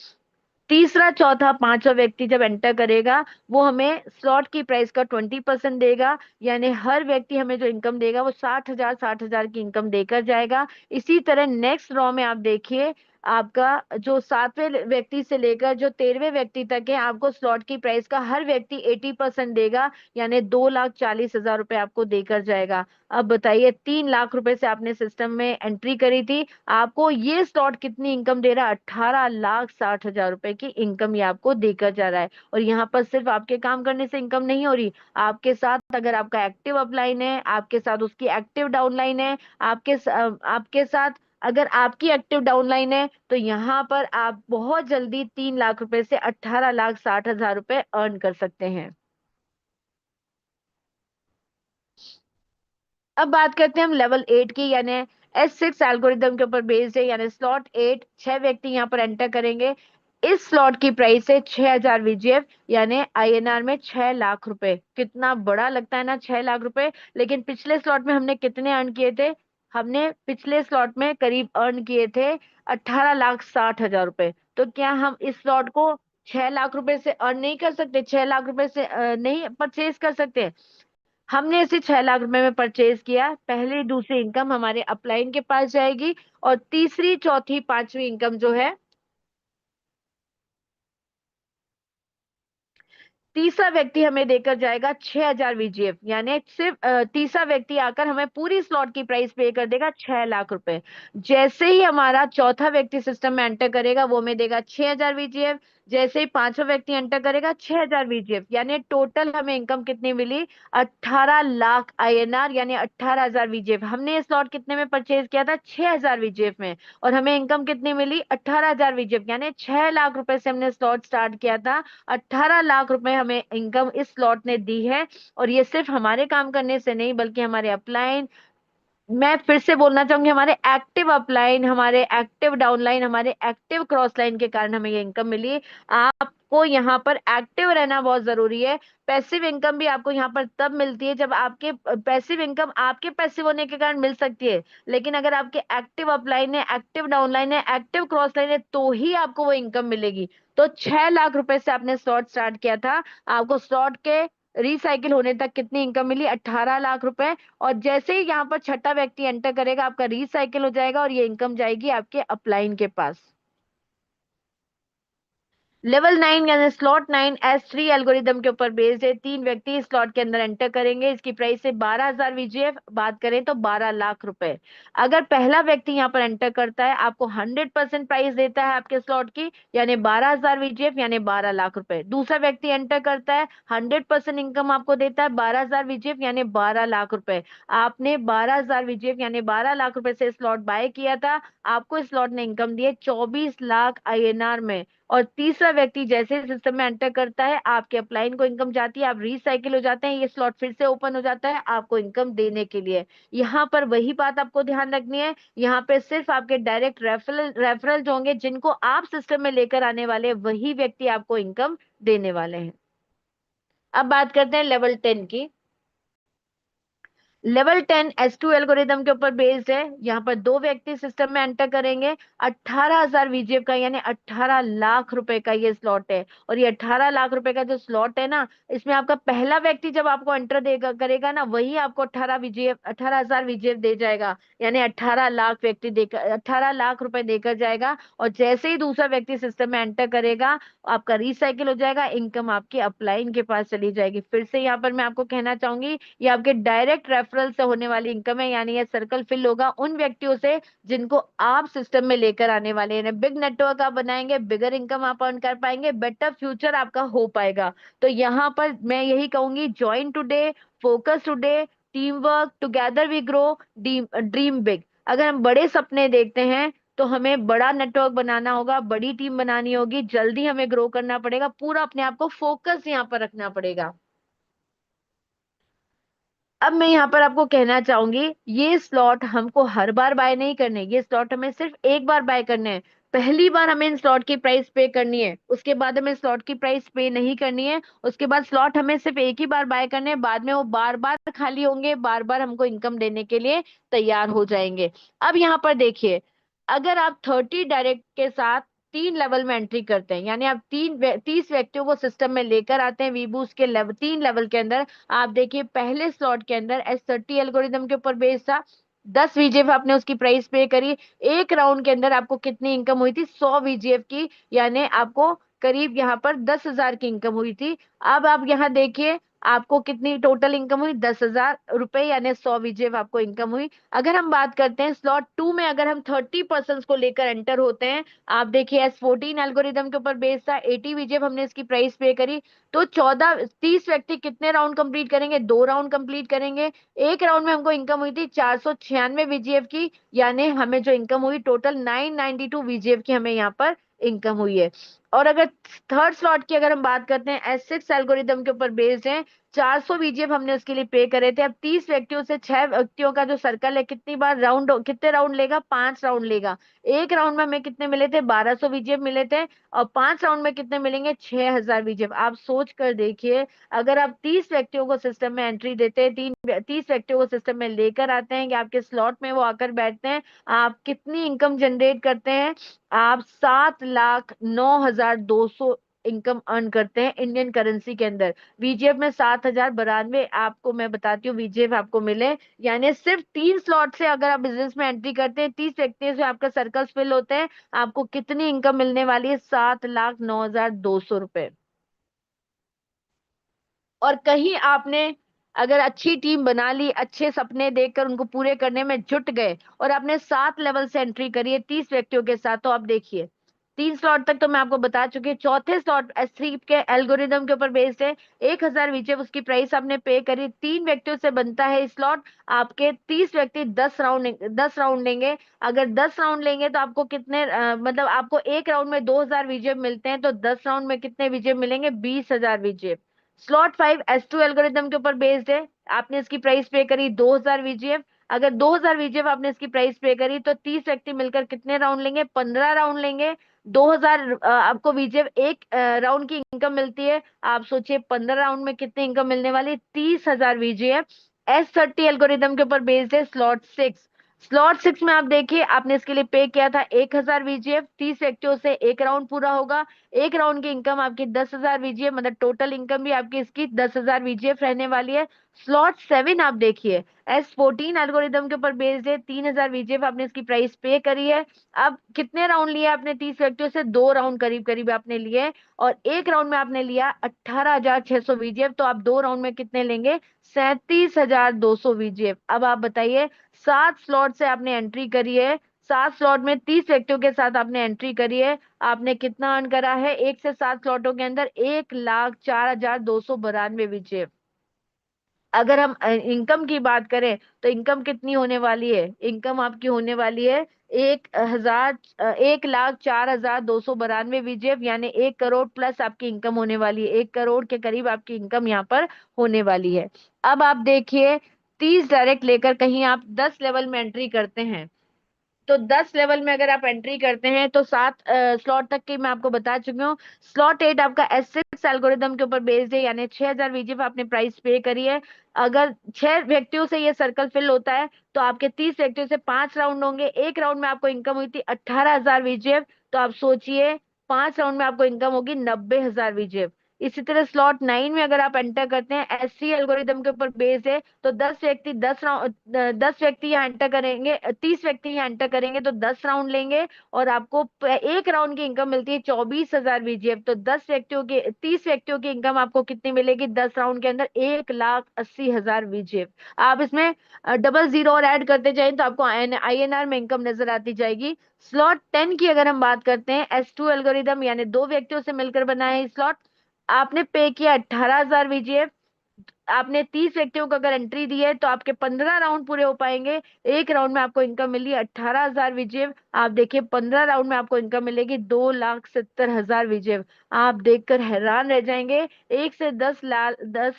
तीसरा, चौथा, पांचवा व्यक्ति जब एंटर करेगा, वो हमें स्लॉट की प्राइस का 20% देगा, यानी हर व्यक्ति हमें जो इनकम देगा वो 60,000 की इनकम देकर जाएगा। इसी तरह नेक्स्ट रो में आप देखिए, आपका जो 7वें व्यक्ति से लेकर जो 13वें व्यक्ति तक है, आपको स्लॉट की प्राइस का हर व्यक्ति 80% देगा, यानी 2,40,000 रुपए आपको देकर जाएगा। अब बताइए, 3 लाख रुपए से आपने सिस्टम में एंट्री करी थी, आपको ये स्लॉट कितनी इनकम दे रहा है? 18,60,000 रुपए की इनकम ये आपको देकर जा रहा है। और यहाँ पर सिर्फ आपके काम करने से इनकम नहीं हो रही, आपके साथ अगर आपका एक्टिव अपलाइन है, आपके साथ उसकी एक्टिव डाउनलाइन है, आपके साथ अगर आपकी एक्टिव डाउनलाइन है, तो यहाँ पर आप बहुत जल्दी 3 लाख रुपए से 18,60,000 रुपए अर्न कर सकते हैं। अब बात करते हैं हम लेवल 8 की, यानी S6 एल्गोरिदम के ऊपर बेस्ड है, यानी स्लॉट 8। 6 व्यक्ति यहाँ पर एंटर करेंगे। इस स्लॉट की प्राइस है 6,000 VGF, यानी INR में 6 लाख रुपए। कितना बड़ा लगता है ना, 6 लाख रुपए। लेकिन पिछले स्लॉट में हमने कितने अर्न किए थे? हमने पिछले स्लॉट में करीब अर्न किए थे 18,60,000 रुपए। तो क्या हम इस स्लॉट को 6 लाख रुपए से अर्न नहीं कर सकते? 6 लाख रुपए से नहीं परचेज कर सकते? हमने इसे 6 लाख रुपए में परचेज किया। पहली दूसरी इनकम हमारे अपलाइन के पास जाएगी, और तीसरी, चौथी, पांचवी इनकम जो है, तीसरा व्यक्ति हमें देकर जाएगा 6,000 VGF, यानी सिर्फ तीसरा व्यक्ति आकर हमें पूरी स्लॉट की प्राइस पे कर देगा 6 लाख रुपए। जैसे ही हमारा चौथा व्यक्ति सिस्टम में एंटर करेगा, वो हमें देगा 6,000 VGF। जैसे ही पांचवा व्यक्ति एंटर करेगा, 6,000 VGF, यानी टोटल हमें इनकम कितनी मिली? 18 लाख INR, यानी 18,000 VGF। हमने ये स्लॉट कितने में परचेज किया था? 6,000 VGF में, और हमें इनकम कितनी मिली? 18,000 VGF, यानी 6 लाख रुपए से हमने स्लॉट स्टार्ट किया था। 18 लाख रुपए हमें इनकम इस स्लॉट ने दी है। और ये सिर्फ हमारे काम करने से नहीं, बल्कि हमारे अपलाइन, मैं फिर से बोलना चाहूंगी, हमारे एक्टिव अपलाइन, हमारे एक्टिव डाउनलाइन, हमारे एक्टिव क्रॉस लाइन के कारण हमें ये इनकम मिली। आप आपको यहाँ पर एक्टिव रहना बहुत जरूरी है। पैसिव इनकम भी आपको यहाँ पर तब मिलती है जब आपके पैसिव इनकम आपके पैसिव होने के कारण मिल सकती है, लेकिन अगर आपके एक्टिव अपलाइन है, एक्टिव डाउनलाइन है, एक्टिव क्रॉस लाइन है, तो ही आपको वो इनकम मिलेगी। तो 6 लाख रुपए से आपने स्लॉट स्टार्ट किया था, आपको स्लॉट के रिसाइकिल होने तक कितनी इनकम मिली? 18 लाख रुपए। और जैसे ही यहाँ पर छठा व्यक्ति एंटर करेगा, आपका रिसाइकिल हो जाएगा और ये इनकम जाएगी आपके अपलाइन के पास। लेवल 9 यानी स्लॉट 9 S3 एल्गोरिदम के ऊपर बेस्ड है। 3 व्यक्ति इस स्लॉट के अंदर एंटर करेंगे, इसकी प्राइस है 12,000 VGF, बात करें तो 12 लाख रुपए। अगर पहला व्यक्ति यहाँ पर एंटर करता है, आपको 100% प्राइस देता है आपके स्लॉट की, यानी 12,000 VGF यानी 12 लाख रुपए। दूसरा व्यक्ति एंटर करता है, 100% इनकम आपको देता है 12,000 VGF यानी 12 लाख रुपए। आपने 12,000 VGF यानी 12 लाख रुपए से स्लॉट बाय किया था, आपको इस स्लॉट ने इनकम दी है 24 लाख INR में। और तीसरा व्यक्ति जैसे सिस्टम में एंटर करता है, आपके अपलाइन को इनकम जाती है, आप रिसाइकिल हो जाते हैं, ये स्लॉट फिर से ओपन हो जाता है आपको इनकम देने के लिए। यहाँ पर वही बात आपको ध्यान रखनी है, यहाँ पे सिर्फ आपके डायरेक्ट रेफरल जो होंगे, जिनको आप सिस्टम में लेकर आने वाले हैं, वही व्यक्ति आपको इनकम देने वाले हैं। अब बात करते हैं लेवल 10 की। लेवल 10 S2 एल्गोरिदम के ऊपर बेस्ड है। यहाँ पर 2 व्यक्ति सिस्टम में एंटर करेंगे, 18,000 VGF का यानी 18 लाख रुपए का ये स्लॉट है। और ये 18 लाख रुपए का जो स्लॉट है ना, इसमें आपका पहला व्यक्ति जब आपको एंटर देगा करेगा ना, वही आपको 18,000 VGF दे जाएगा, यानी 18 लाख व्यक्ति देकर 18 लाख रुपए देकर जाएगा। और जैसे ही दूसरा व्यक्ति सिस्टम में एंटर करेगा, आपका रिसाइकिल हो जाएगा, इनकम आपके अपलाइन के पास चली जाएगी। फिर से यहाँ पर मैं आपको कहना चाहूंगी, ये आपके डायरेक्ट रेफरल से होने वाली इनकम है, यानी ये सर्कल फिल होगा उन व्यक्तियों से जिनको आप सिस्टम में लेकर आने वाले हैं। बिग नेटवर्क आप बनाएंगे, बिगर इनकम आप अर्न कर पाएंगे, बेटर फ्यूचर आपका हो पाएगा। तो यहाँ पर मैं यही कहूंगी, join today, focus today, team work, together we grow, dream big. अगर हम बड़े सपने देखते हैं तो हमें बड़ा नेटवर्क बनाना होगा, बड़ी टीम बनानी होगी, जल्दी हमें ग्रो करना पड़ेगा, पूरा अपने आप को फोकस यहाँ पर रखना पड़ेगा। अब मैं यहाँ पर आपको कहना चाहूंगी, ये स्लॉट हमको हर बार बाय नहीं करने, ये स्लॉट हमें सिर्फ एक बार बाय करने हैं। पहली बार हमें इन स्लॉट की प्राइस पे करनी है, उसके बाद हमें स्लॉट की प्राइस पे नहीं करनी है। उसके बाद स्लॉट हमें सिर्फ एक ही बार बाय करने हैं, बाद में वो बार बार खाली होंगे, बार बार हमको इनकम देने के लिए तैयार हो जाएंगे। अब यहाँ पर देखिए, अगर आप 30 डायरेक्ट के साथ 3 लेवल में एंट्री करते हैं, यानी आप 30 व्यक्तियों को सिस्टम में लेकर आते हैं वीबूस्ट के लेवल 3 लेवल के अंदर। आप देखिए, पहले स्लॉट के अंदर S30 एल्गोरिदम के ऊपर बेस्ड था, 10 VGF आपने उसकी प्राइस पे करी। एक राउंड के अंदर आपको कितनी इनकम हुई थी? 100 VGF की, यानी आपको करीब यहाँ पर 10,000 की इनकम हुई थी। अब आप यहाँ देखिए, आपको कितनी टोटल इनकम हुई? 10,000 रुपए, यानी 100 VGF आपको इनकम हुई। अगर हम बात करते हैं स्लॉट 2 में, अगर हम 30% को लेकर एंटर होते हैं, आप देखिए S14 एल्गोरिदम के ऊपर बेस्ड था, 80 VGF हमने इसकी प्राइस पे करी। तो 30 व्यक्ति कितने राउंड कंप्लीट करेंगे? 2 राउंड कंप्लीट करेंगे। एक राउंड में हमको इनकम हुई थी 496 VGF की, यानी हमें जो इनकम हुई टोटल 992 VGF की हमें यहाँ पर इनकम हुई है। और अगर थर्ड स्लॉट की अगर हम बात करते हैं, S6 एल्गोरिदम के ऊपर बेस्ड है, 400 VGF हमने उसके लिए पे करे थे। अब 30 व्यक्तियों से 6 व्यक्तियों का जो सर्कल है, कितनी बार राउंड, कितने राउंड लेगा? 5 राउंड लेगा। एक राउंड में हमें कितने मिले थे? 1200 VGF मिले थे। और 5 राउंड में कितने मिलेंगे? 6,000 VGF। आप सोच कर देखिए, अगर आप 30 व्यक्तियों को सिस्टम में एंट्री देते हैं, 30 व्यक्तियों को सिस्टम में लेकर आते हैं कि आपके स्लॉट में वो आकर बैठते हैं, आप कितनी इनकम जनरेट करते हैं? आप 7,09,200 इनकम अर्न करते हैं इंडियन करेंसी के अंदर। VGF में 7,092 आपको मैं बताती हूँ VGF आपको मिले, यानी सिर्फ 3 स्लॉट से अगर आप बिजनेस में एंट्री करते हैं, 30 व्यक्तियों से आपका सर्कल फिल होते हैं, आपको कितनी इनकम मिलने वाली है? 7,09,200 रुपए। और कहीं आपने अगर अच्छी टीम बना ली, अच्छे सपने देखकर उनको पूरे करने में जुट गए, और आपने 7 लेवल से एंट्री करी है 30 व्यक्तियों के साथ, तो आप देखिए 3 स्लॉट तक तो मैं आपको बता चुकी हूँ। चौथे स्लॉट S3 के एल्गोरिदम के ऊपर बेस्ड है, 1,000 VGF उसकी प्राइस आपने पे करी। 3 व्यक्तियों से बनता है स्लॉट, आपके 30 व्यक्ति 10 राउंड लेंगे। अगर 10 राउंड लेंगे तो आपको कितने मतलब आपको एक राउंड में 2,000 VGF मिलते हैं, तो 10 राउंड में कितने VGF मिलेंगे? 20,000 VGF। स्लॉट 5 S2 एल्गोरिदम के ऊपर बेस्ड है, आपने इसकी प्राइस पे करी 2,000 VGF। अगर 2000 वीजीएफ आपने इसकी प्राइस पे करी तो 30 व्यक्ति मिलकर कितने राउंड लेंगे? 15 राउंड लेंगे। 2000 आपको वीजीएफ एक राउंड की इनकम मिलती है। आप सोचिए 15 राउंड में कितनी इनकम मिलने वाली? 30,000 वीजीएफ। S30 एल्गोरिदम के ऊपर बेस्ड है स्लॉट 6। स्लॉट 6 में आप देखिए, आपने इसके लिए पे किया था 1000 वीजीएफ। 30 व्यक्तियों से एक राउंड पूरा होगा। एक राउंड की इनकम आपकी 10,000 वीजीएफ, मतलब टोटल इनकम भी आपकी इसकी 10,000 वीजीएफ रहने वाली है। स्लॉट 7 आप देखिए, S14 एल्गोरिदम के ऊपर बेस्ड है। 3000 वीजीएफ आपने इसकी प्राइस पे करी है। अब कितने राउंड लिए आपने? 30 व्यक्तियों से 2 राउंड करीब करीब आपने लिए, और एक राउंड में आपने लिया 18,600 वीजीएफ। तो आप 2 राउंड में कितने लेंगे? 37,200 वीजीएफ। अब आप बताइए, 7 स्लॉट से आपने एंट्री करी है, 7 स्लॉट में 30 व्यक्तियों के साथ आपने एंट्री करी है। आपने कितना अर्न करा है? 1 से 7 स्लॉटों के अंदर 1,04,292 वीजीएफ। अगर हम इनकम की बात करें तो इनकम कितनी होने वाली है? इनकम आपकी होने वाली है 1,04,292 वीजीएफ, यानी 1 करोड़ प्लस आपकी इनकम होने वाली है। 1 करोड़ के करीब आपकी इनकम यहाँ पर होने वाली है। अब आप देखिए, 30 डायरेक्ट लेकर कहीं आप 10 लेवल में एंट्री करते हैं, तो 10 लेवल में अगर आप एंट्री करते हैं तो 7 स्लॉट तक की मैं आपको बता चुकी हूँ। स्लॉट 8 आपका S6 एल्गोरिदम के ऊपर बेस्ड है, यानी 6000 वीजीएफ आपने प्राइस पे करी है। अगर 6 व्यक्तियों से ये सर्कल फिल होता है तो आपके 30 व्यक्तियों से 5 राउंड होंगे। एक राउंड में आपको इनकम हुई थी 18,000 वीजीएफ। तो आप सोचिए 5 राउंड में आपको इनकम होगी 90,000 वीजीएफ। इसी तरह स्लॉट 9 में अगर आप एंटर करते हैं, SC एल्गोरिदम के ऊपर बेस्ड है, तो 10 व्यक्ति यहाँ एंटर करेंगे, 30 व्यक्ति यहाँ एंटर करेंगे तो 10 राउंड लेंगे, और आपको एक राउंड की इनकम मिलती है 24,000 वीजीएफ। तो 30 व्यक्तियों की इनकम आपको कितनी मिलेगी 10 राउंड के अंदर? 1,80,000 वीजीएफ। आप इसमें डबल जीरो और ऐड करते जाएं तो आपको INR में इनकम नजर आती जाएगी। स्लॉट 10 की अगर हम बात करते हैं, S2 एल्गोरिदम, यानी 2 व्यक्तियों से मिलकर बना है स्लॉट। आपने पे किया 18,000 वीजीएफ। आपने 30 व्यक्तियों को अगर एंट्री दी है तो आपके 15 राउंड पूरे हो पाएंगे। एक राउंड में आपको इनकम मिली 18,000 वीजीएफ। आप देखिए 15 राउंड में आपको इनकम मिलेगी 2,70,000 वीजीएफ। आप देखकर हैरान रह जाएंगे, 1 से 10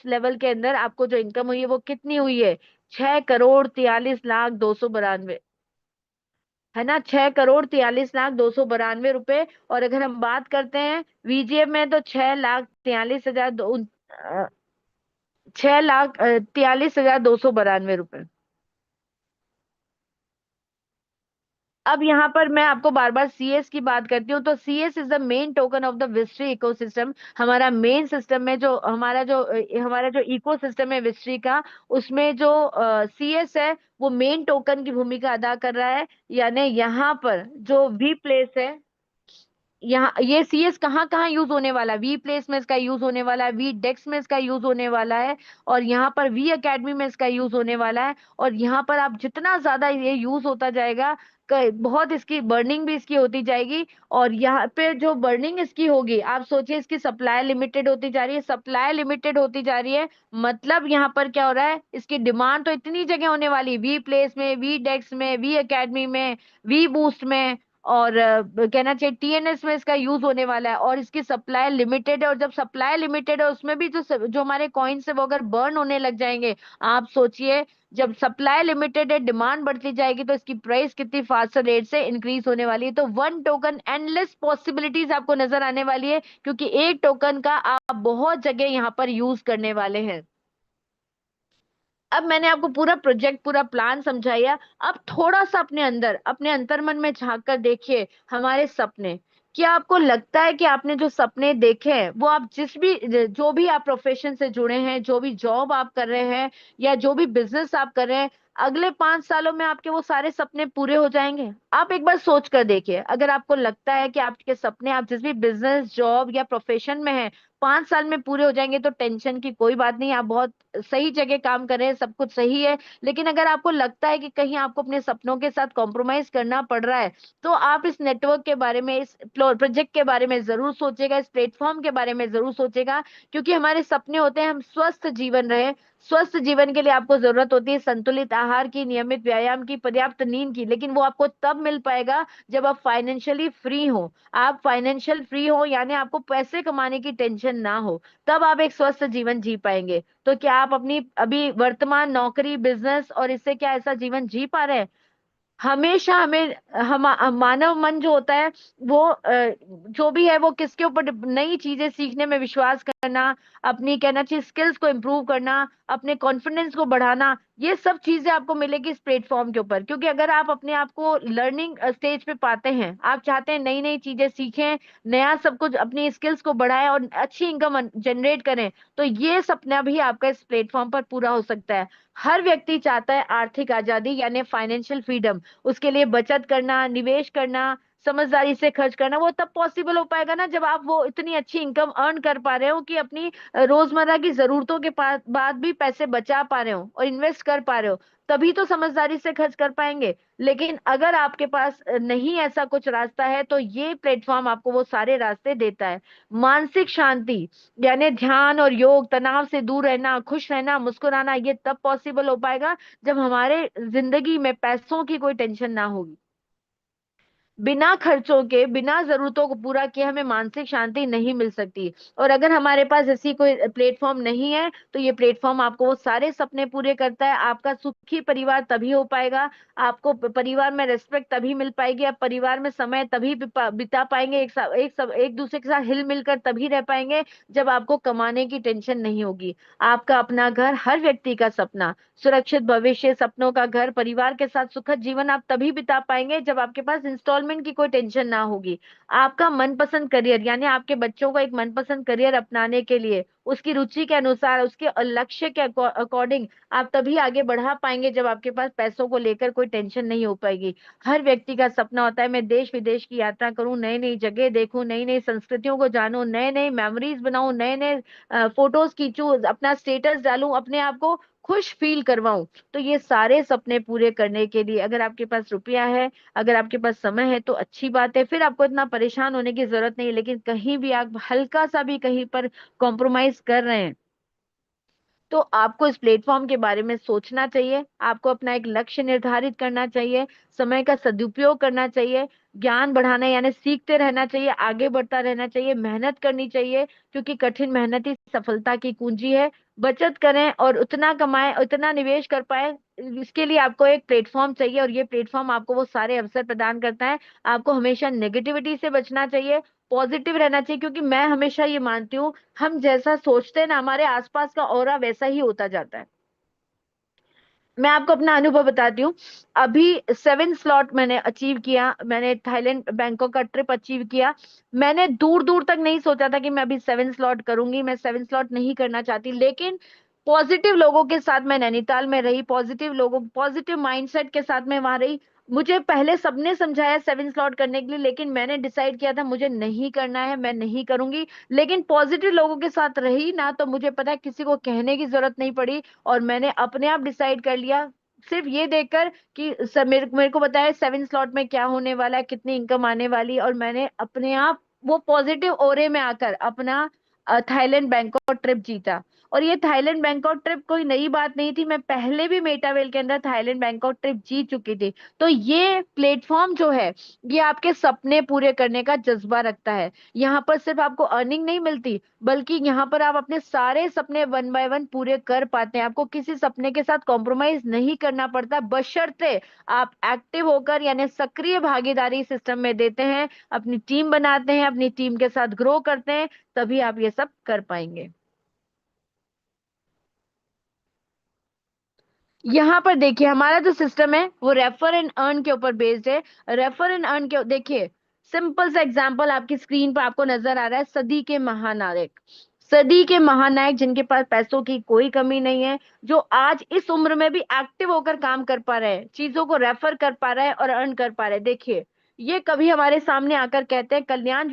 लेवल के अंदर आपको जो इनकम हुई है वो कितनी हुई है? 6,43,02,92, है ना? 6,43,02,92 और अगर हम बात करते हैं वीजीएफ में तो 6,43,292 अब यहाँ पर मैं आपको बार बार CS की बात करती हूँ, तो CS is the main token of the Vistry ecosystem. हमारा मेन सिस्टम में जो हमारा जो इकोसिस्टम है विस्ट्री का, उसमें जो CS है वो मेन टोकन की भूमिका अदा कर रहा है। यानी यहाँ पर जो वी प्लेस है, यहाँ ये CS कहाँ कहाँ यूज होने वाला है? वी प्लेस में इसका यूज होने वाला है, वी डेक्स में इसका यूज होने वाला है, और यहाँ पर वी एकेडमी में इसका यूज होने वाला है। और यहाँ पर आप जितना ज्यादा ये यूज होता जाएगा, बहुत इसकी बर्निंग भी इसकी होती जाएगी। और यहाँ पे जो बर्निंग इसकी होगी, आप सोचिए इसकी सप्लाई लिमिटेड होती जा रही है, सप्लाई लिमिटेड होती जा रही है, मतलब यहाँ पर क्या हो रहा है? इसकी डिमांड तो इतनी जगह होने वाली, वी प्लेस में, वी डेक्स में, वी एकेडमी में, वी बूस्ट में, और कहना चाहिए TNS में इसका यूज होने वाला है। और इसकी सप्लाई लिमिटेड है, और जब सप्लाई लिमिटेड है उसमें भी जो हमारे कॉइन्स है वो अगर बर्न होने लग जाएंगे, आप सोचिए जब सप्लाई लिमिटेड है डिमांड बढ़ती जाएगी तो इसकी प्राइस कितनी फास्टर रेट से इंक्रीज होने वाली है। तो वन टोकन एंडलेस पॉसिबिलिटीज आपको नजर आने वाली है, क्योंकि एक टोकन का आप बहुत जगह यहाँ पर यूज करने वाले हैं। अब मैंने आपको पूरा प्रोजेक्ट, पूरा प्लान समझाया। अब थोड़ा सा अपने अंदर, अपने अंतर्मन में झांक कर देखिए हमारे सपने। क्या आपको लगता है कि आपने जो सपने देखे हैं वो आप जो भी आप प्रोफेशन से जुड़े हैं, जो भी जॉब आप कर रहे हैं, या जो भी बिजनेस आप कर रहे हैं, अगले 5 सालों में आपके वो सारे सपने पूरे हो जाएंगे? आप एक बार सोच कर देखिए, अगर आपको लगता है कि आपके सपने, आप जिस भी बिजनेस, जॉब या प्रोफेशन में हैं, 5 साल में पूरे हो जाएंगे, तो टेंशन की कोई बात नहीं, आप बहुत सही जगह काम कर रहे हैं, सब कुछ सही है। लेकिन अगर आपको लगता है कि कहीं आपको अपने सपनों के साथ कॉम्प्रोमाइज करना पड़ रहा है, तो आप इस नेटवर्क के बारे में, इस प्रोजेक्ट के बारे में जरूर सोचेगा, इस प्लेटफॉर्म के बारे में जरूर सोचेगा। क्योंकि हमारे सपने होते हैं हम स्वस्थ जीवन रहे, स्वस्थ जीवन के लिए आपको जरूरत होती है संतुलित आहार की, नियमित व्यायाम की, पर्याप्त नींद की, लेकिन वो आपको तब मिल पाएगा जब आप फाइनेंशियली फ्री हो। आप फाइनेंशियल फ्री हो यानी आपको पैसे कमाने की टेंशन ना हो, तब आप एक स्वस्थ जीवन जी पाएंगे। तो क्या आप अपनी अभी वर्तमान नौकरी, बिजनेस और इससे क्या ऐसा जीवन जी पा रहे हैं? हमेशा हमें हम मानव मन जो होता है वो जो भी है वो किसके ऊपर नई चीजें सीखने में विश्वास करना, अपनी कहना चाहिए स्किल्स को इम्प्रूव करना, अपने कॉन्फिडेंस को बढ़ाना, ये सब चीजें आपको मिलेगी इस प्लेटफॉर्म के ऊपर। क्योंकि अगर आप अपने आप को लर्निंग स्टेज पे पाते हैं, आप चाहते हैं नई नई चीजें सीखें, नया सब कुछ अपनी स्किल्स को बढ़ाएं और अच्छी इनकम जनरेट करें, तो ये सपना भी आपका इस प्लेटफॉर्म पर पूरा हो सकता है। हर व्यक्ति चाहता है आर्थिक आजादी यानी फाइनेंशियल फ्रीडम। उसके लिए बचत करना, निवेश करना, समझदारी से खर्च करना, वो तब पॉसिबल हो पाएगा ना जब आप वो इतनी अच्छी इनकम अर्न कर पा रहे हो कि अपनी रोजमर्रा की जरूरतों के बाद भी पैसे बचा पा रहे हो और इन्वेस्ट कर पा रहे हो, तभी तो समझदारी से खर्च कर पाएंगे। लेकिन अगर आपके पास नहीं ऐसा कुछ रास्ता है, तो ये प्लेटफॉर्म आपको वो सारे रास्ते देता है। मानसिक शांति यानी ध्यान और योग, तनाव से दूर रहना, खुश रहना, मुस्कुराना, ये तब पॉसिबल हो पाएगा जब हमारे जिंदगी में पैसों की कोई टेंशन ना होगी। बिना खर्चों के, बिना जरूरतों को पूरा किए हमें मानसिक शांति नहीं मिल सकती। और अगर हमारे पास ऐसी कोई प्लेटफॉर्म नहीं है, तो ये प्लेटफॉर्म आपको वो सारे सपने पूरे करता है। आपका सुखी परिवार तभी हो पाएगा, आपको परिवार में रेस्पेक्ट तभी मिल पाएगी, आप परिवार में समय तभी बिता पाएंगे, एक दूसरे के साथ हिल मिलकर तभी रह पाएंगे जब आपको कमाने की टेंशन नहीं होगी। आपका अपना घर हर व्यक्ति का सपना, सुरक्षित भविष्य, सपनों का घर, परिवार के साथ सुखद जीवन आप तभी बिता पाएंगे जब आपके पास इंस्टॉलमेंट की कोई टेंशन ना होगी। आपका मनपसंद करियर यानी आपके बच्चों को एक मनपसंद करियर अपनाने के लिए उसकी रुचि के अनुसार, उसके लक्ष्य के अकॉर्डिंग आप तभी आगे बढ़ा पाएंगे जब आपके पास पैसों को लेकर कोई टेंशन नहीं हो पाएगी। हर व्यक्ति का सपना होता है मैं देश विदेश की यात्रा करूं, नई नई जगह देखूं, नई नई संस्कृतियों को जानूं, नए नए मेमोरीज बनाऊं, नए नए फोटोज खींचूं, अपना स्टेटस डालूं, अपने आप को खुश फील करवाऊं। तो ये सारे सपने पूरे करने के लिए अगर आपके पास रुपया है, अगर आपके पास समय है, तो अच्छी बात है, फिर आपको इतना परेशान होने की जरूरत नहीं है। लेकिन कहीं भी आप हल्का सा भी कहीं पर कॉम्प्रोमाइज कर रहे हैं, तो आपको इस प्लेटफॉर्म के बारे में सोचना चाहिए। आपको अपना एक लक्ष्य निर्धारित करना चाहिए, समय का सदुपयोग करना चाहिए, ज्ञान बढ़ाना यानी सीखते रहना चाहिए, आगे बढ़ता रहना चाहिए, मेहनत करनी चाहिए, क्योंकि कठिन मेहनत ही सफलता की कुंजी है। बचत करें और उतना कमाएं, उतना निवेश कर पाए, इसके लिए आपको एक प्लेटफॉर्म चाहिए, और ये प्लेटफॉर्म आपको वो सारे अवसर प्रदान करता है। आपको हमेशा नेगेटिविटी से बचना चाहिए, पॉजिटिव रहना चाहिए, क्योंकि मैं हमेशा ये मानती हूँ हम जैसा सोचते हैं ना, हमारे आसपास का ऑरा वैसा ही होता जाता है। मैं आपको अपना अनुभव बताती हूँ। अभी 7 स्लॉट मैंने अचीव किया, मैंने थाईलैंड बैंकॉक का ट्रिप अचीव किया। मैंने दूर दूर तक नहीं सोचा था कि मैं अभी 7 स्लॉट करूंगी, मैं 7 स्लॉट नहीं करना चाहती, लेकिन पॉजिटिव लोगों के साथ मैं नैनीताल में रही, पॉजिटिव लोगों, पॉजिटिव माइंडसेट के साथ मैं वहां रही। मुझे पहले सबने समझाया 7 स्लॉट करने के लिए, लेकिन मैंने डिसाइड किया था मुझे नहीं करना है, मैं नहीं करूंगी। लेकिन पॉजिटिव लोगों के साथ रही ना, तो मुझे पता है किसी को कहने की जरूरत नहीं पड़ी, और मैंने अपने आप डिसाइड कर लिया, सिर्फ ये देखकर कि मेरे को बताया 7 स्लॉट में क्या होने वाला है, कितनी इनकम आने वाली है, और मैंने अपने आप वो पॉजिटिव ओरे में आकर अपना थाईलैंड बैंकॉक ट्रिप जीता। और ये थाईलैंड बैंकॉक ट्रिप कोई नई बात नहीं थी, मैं पहले भी मेटावेल के अंदर थाईलैंड बैंकॉक ट्रिप जीत चुकी थी। तो ये प्लेटफॉर्म जो है, ये आपके सपने पूरे करने का जज्बा रखता है। यहाँ पर सिर्फ आपको अर्निंग नहीं मिलती, बल्कि यहाँ पर आप अपने सारे सपने 1 बाय 1 पूरे कर पाते हैं। आपको किसी सपने के साथ कॉम्प्रोमाइज नहीं करना पड़ता, बशर्ते आप एक्टिव होकर यानी सक्रिय भागीदारी सिस्टम में देते हैं, अपनी टीम बनाते हैं, अपनी टीम के साथ ग्रो करते हैं, तभी आप ये सब कर पाएंगे। यहाँ पर देखिए हमारा जो सिस्टम है वो रेफर एंड अर्न के ऊपर बेस्ड है। रेफर एंड अर्न के देखिए, सिंपल सा एग्जांपल आपकी स्क्रीन पर आपको नजर आ रहा है, सदी के महानायक, सदी के महानायक जिनके पास पैसों की कोई कमी नहीं है, जो आज इस उम्र में भी एक्टिव होकर काम कर पा रहे हैं, चीजों को रेफर कर पा रहे हैं और अर्न कर पा रहे हैं। देखिए ये कभी हमारे सामने आकर कहते हैं कल्याण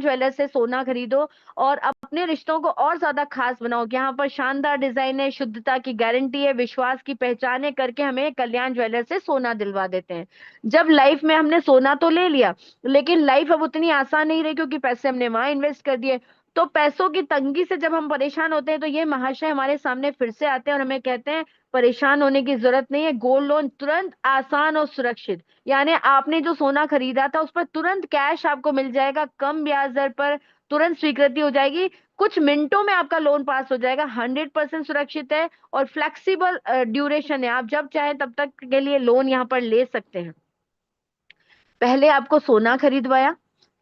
ज्वेलर्स से सोना खरीदो और अपने रिश्तों को और ज्यादा खास बनाओ। यहाँ पर शानदार डिजाइन है, शुद्धता की गारंटी है, विश्वास की पहचान है, करके हमें कल्याण ज्वेलर्स से सोना दिलवा देते हैं। जब लाइफ में हमने सोना तो ले लिया, लेकिन लाइफ अब उतनी आसान नहीं रही, क्योंकि पैसे हमने वहां इन्वेस्ट कर दिए। तो पैसों की तंगी से जब हम परेशान होते हैं तो ये महाशय हमारे सामने फिर से आते हैं और हमें कहते हैं परेशान होने की जरूरत नहीं है, गोल्ड लोन तुरंत, आसान और सुरक्षित। यानी आपने जो सोना खरीदा था उस पर तुरंत कैश आपको मिल जाएगा, कम ब्याज दर पर तुरंत स्वीकृति हो जाएगी, कुछ मिनटों में आपका लोन पास हो जाएगा, 100% सुरक्षित है और फ्लेक्सिबल ड्यूरेशन है, आप जब चाहे तब तक के लिए लोन यहाँ पर ले सकते हैं। पहले आपको सोना खरीदवाया,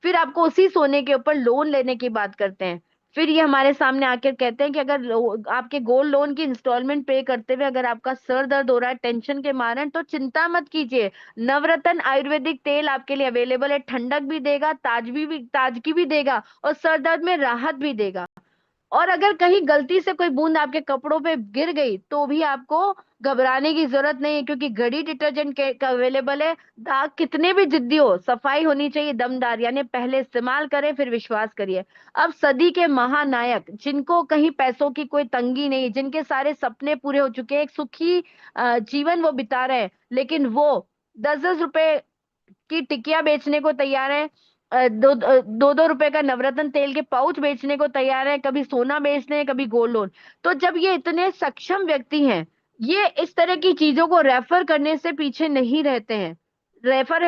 फिर आपको उसी सोने के ऊपर लोन लेने की बात करते हैं। फिर ये हमारे सामने आकर कहते हैं कि अगर आपके गोल्ड लोन की इंस्टॉलमेंट पे करते हुए अगर आपका सर दर्द हो रहा है टेंशन के मारण, तो चिंता मत कीजिए, नवरत्न आयुर्वेदिक तेल आपके लिए अवेलेबल है, ठंडक भी देगा, ताजगी भी देगा और सर दर्द में राहत भी देगा। और अगर कहीं गलती से कोई बूंद आपके कपड़ों पे गिर गई तो भी आपको घबराने की जरूरत नहीं है, क्योंकि घड़ी डिटर्जेंट का अवेलेबल है। दाग कितने भी जिद्दी हो, सफाई होनी चाहिए दमदार, यानी पहले इस्तेमाल करें फिर विश्वास करिए। अब सदी के महानायक, जिनको कहीं पैसों की कोई तंगी नहीं, जिनके सारे सपने पूरे हो चुके हैं, एक सुखी जीवन वो बिता रहे हैं, लेकिन वो 10-10 रुपए की टिकिया बेचने को तैयार है, दो रुपए का नवरत्न तेल के पाउच बेचने को तैयार है, कभी सोना बेचते हैं कभी गोल्ड लोन। तो जब ये इतने सक्षम व्यक्ति हैं, ये इस तरह की चीजों को रेफर करने से पीछे नहीं रहते हैं, रेफर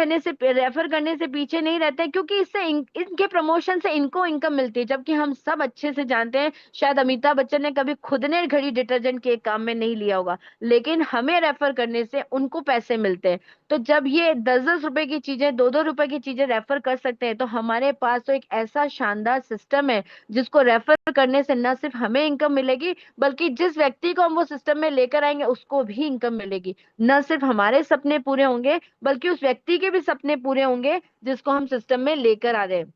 करने से पीछे नहीं रहते हैं, क्योंकि इससे इनके प्रमोशन से इनको इनकम मिलती है। जबकि हम सब अच्छे से जानते हैं, शायद अमिताभ बच्चन ने कभी खुद ने घड़ी डिटर्जेंट के काम में नहीं लिया होगा, लेकिन हमें रेफर करने से उनको पैसे मिलते हैं। तो जब ये 10-10 रुपए की चीजें, 2-2 रुपए की चीजें रेफर कर सकते हैं, तो हमारे पास तो एक ऐसा शानदार सिस्टम है जिसको रेफर करने से न सिर्फ हमें इनकम मिलेगी, बल्कि जिस व्यक्ति को हम वो सिस्टम में लेकर आएंगे उसको भी इनकम मिलेगी। न सिर्फ हमारे सपने पूरे होंगे, बल्कि उस व्यक्ति के भी सपने पूरे होंगे जिसको हम सिस्टम में लेकर आ रहे हैं।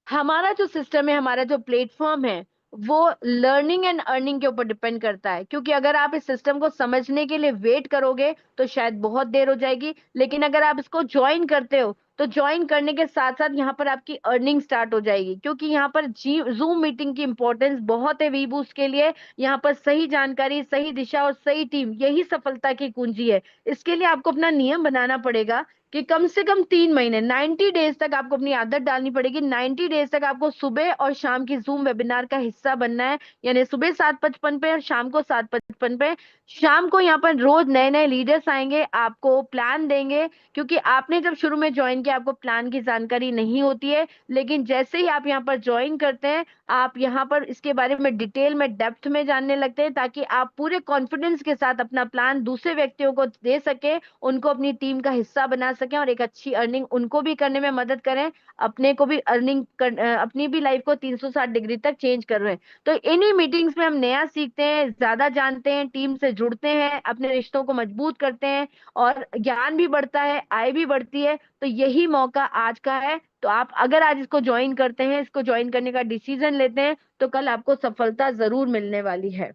हमारा जो सिस्टम है, हमारा जो प्लेटफॉर्म है, वो लर्निंग एंड अर्निंग के ऊपर डिपेंड करता है। क्योंकि अगर आप इस सिस्टम को समझने के लिए वेट करोगे तो शायद बहुत देर हो जाएगी, लेकिन अगर आप इसको ज्वाइन करते हो तो ज्वाइन करने के साथ साथ यहाँ पर आपकी अर्निंग स्टार्ट हो जाएगी। क्योंकि यहाँ पर जूम मीटिंग की इंपॉर्टेंस बहुत है वी बूस्ट के लिए। यहाँ पर सही जानकारी, सही दिशा और सही टीम, यही सफलता की कुंजी है। इसके लिए आपको अपना नियम बनाना पड़ेगा कि कम से कम 3 महीने, 90 डेज तक आपको अपनी आदत डालनी पड़ेगी। 90 डेज तक आपको सुबह और शाम की जूम वेबिनार का हिस्सा बनना है, यानी सुबह 7:55 पे और शाम को 7:55 पे। शाम को यहाँ पर रोज नए नए लीडर्स आएंगे, आपको प्लान देंगे, क्योंकि आपने जब शुरू में ज्वाइन किया आपको प्लान की जानकारी नहीं होती है, लेकिन जैसे ही आप यहाँ पर ज्वाइन करते हैं, आप यहाँ पर इसके बारे में डिटेल में, डेप्थ में जानने लगते हैं, ताकि आप पूरे कॉन्फिडेंस के साथ अपना प्लान दूसरे व्यक्तियों को दे सके, उनको अपनी टीम का हिस्सा बना सकें और एक अच्छी अर्निंग उनको भी करने में मदद करें, अपने को भी अपनी भी लाइफ को 360 डिग्री तक चेंज कर रहे हैं। तो इन्हीं मीटिंग्स में हम नया सीखते हैं, ज्यादा जानते हैं, टीम से जुड़ते हैं, अपने रिश्तों को मजबूत करते हैं और ज्ञान भी बढ़ता है, आय भी बढ़ती है। तो यही मौका आज का है। तो आप अगर आज इसको ज्वाइन करते हैं, इसको ज्वाइन करने का डिसीजन लेते हैं, तो कल आपको सफलता जरूर मिलने वाली है।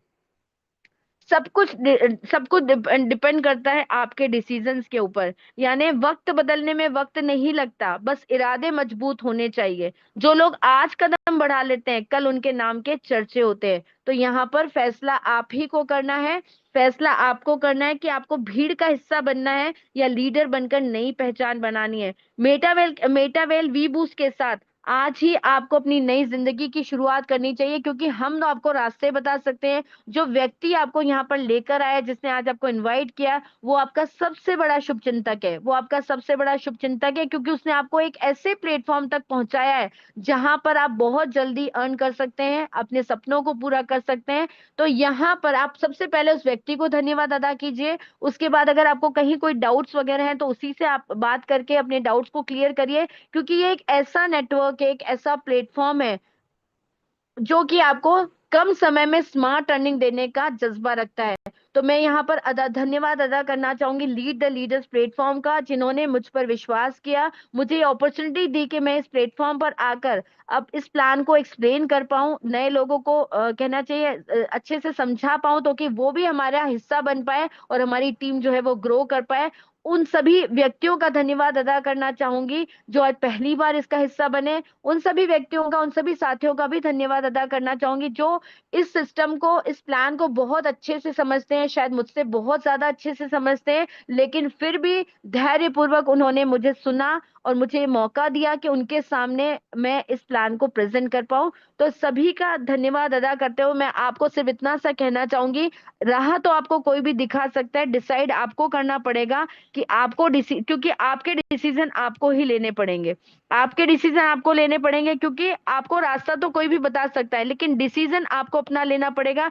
सब कुछ डिपेंड करता है आपके डिसीजंस के ऊपर। यानी वक्त बदलने में वक्त नहीं लगता, बस इरादे मजबूत होने चाहिए। जो लोग आज कदम बढ़ा लेते हैं, कल उनके नाम के चर्चे होते हैं। तो यहाँ पर फैसला आप ही को करना है। फैसला आपको करना है कि आपको भीड़ का हिस्सा बनना है या लीडर बनकर नई पहचान बनानी है। मेटावेल वी बूस्ट के साथ आज ही आपको अपनी नई जिंदगी की शुरुआत करनी चाहिए, क्योंकि हम तो आपको रास्ते बता सकते हैं। जो व्यक्ति आपको यहाँ पर लेकर आया, जिसने आज आपको इनवाइट किया, वो आपका सबसे बड़ा शुभचिंतक है। वो आपका सबसे बड़ा शुभचिंतक है, क्योंकि उसने आपको एक ऐसे प्लेटफॉर्म तक पहुंचाया है जहां पर आप बहुत जल्दी अर्न कर सकते हैं, अपने सपनों को पूरा कर सकते हैं। तो यहाँ पर आप सबसे पहले उस व्यक्ति को धन्यवाद अदा कीजिए। उसके बाद अगर आपको कहीं कोई डाउट्स वगैरह हैं तो उसी से आप बात करके अपने डाउट्स को क्लियर करिए, क्योंकि ये एक ऐसा नेटवर्क है, एक ऐसा प्लेटफॉर्म है जो कि आपको कम समय में स्मार्ट अर्निंग देने का जज्बा रखता है। तो मैं यहाँ पर धन्यवाद अदा करना चाहूंगी लीड द लीडर्स प्लेटफॉर्म का, जिन्होंने मुझ पर विश्वास किया, मुझे अपॉर्चुनिटी दी कि मैं इस प्लेटफॉर्म पर आकर अब इस प्लान को एक्सप्लेन कर पाऊं, नए लोगों को कहना चाहिए अच्छे से समझा पाऊं, तो कि वो भी हमारा हिस्सा बन पाए और हमारी टीम जो है वो ग्रो कर पाए। उन सभी व्यक्तियों का धन्यवाद अदा करना चाहूंगी जो आज पहली बार इसका हिस्सा बने। उन सभी व्यक्तियों का, उन सभी साथियों का भी धन्यवाद अदा करना चाहूंगी जो इस सिस्टम को, इस प्लान को बहुत अच्छे से समझते हैं, शायद मुझसे बहुत ज्यादा अच्छे से समझते हैं, लेकिन फिर भी धैर्य पूर्वक उन्होंने मुझे सुना और मुझे ये मौका दिया कि उनके सामने मैं इस प्लान को प्रेजेंट कर पाऊं। तो सभी का धन्यवाद अदा करते हुए मैं आपको सिर्फ इतना सा कहना चाहूंगी, राह तो आपको कोई भी दिखा सकता है, डिसाइड आपको करना पड़ेगा कि आपको क्योंकि आपके डिसीजन आपको ही लेने पड़ेंगे। आपके डिसीजन आपको लेने पड़ेंगे, क्योंकि आपको रास्ता तो कोई भी बता सकता है, लेकिन डिसीजन आपको अपना लेना पड़ेगा।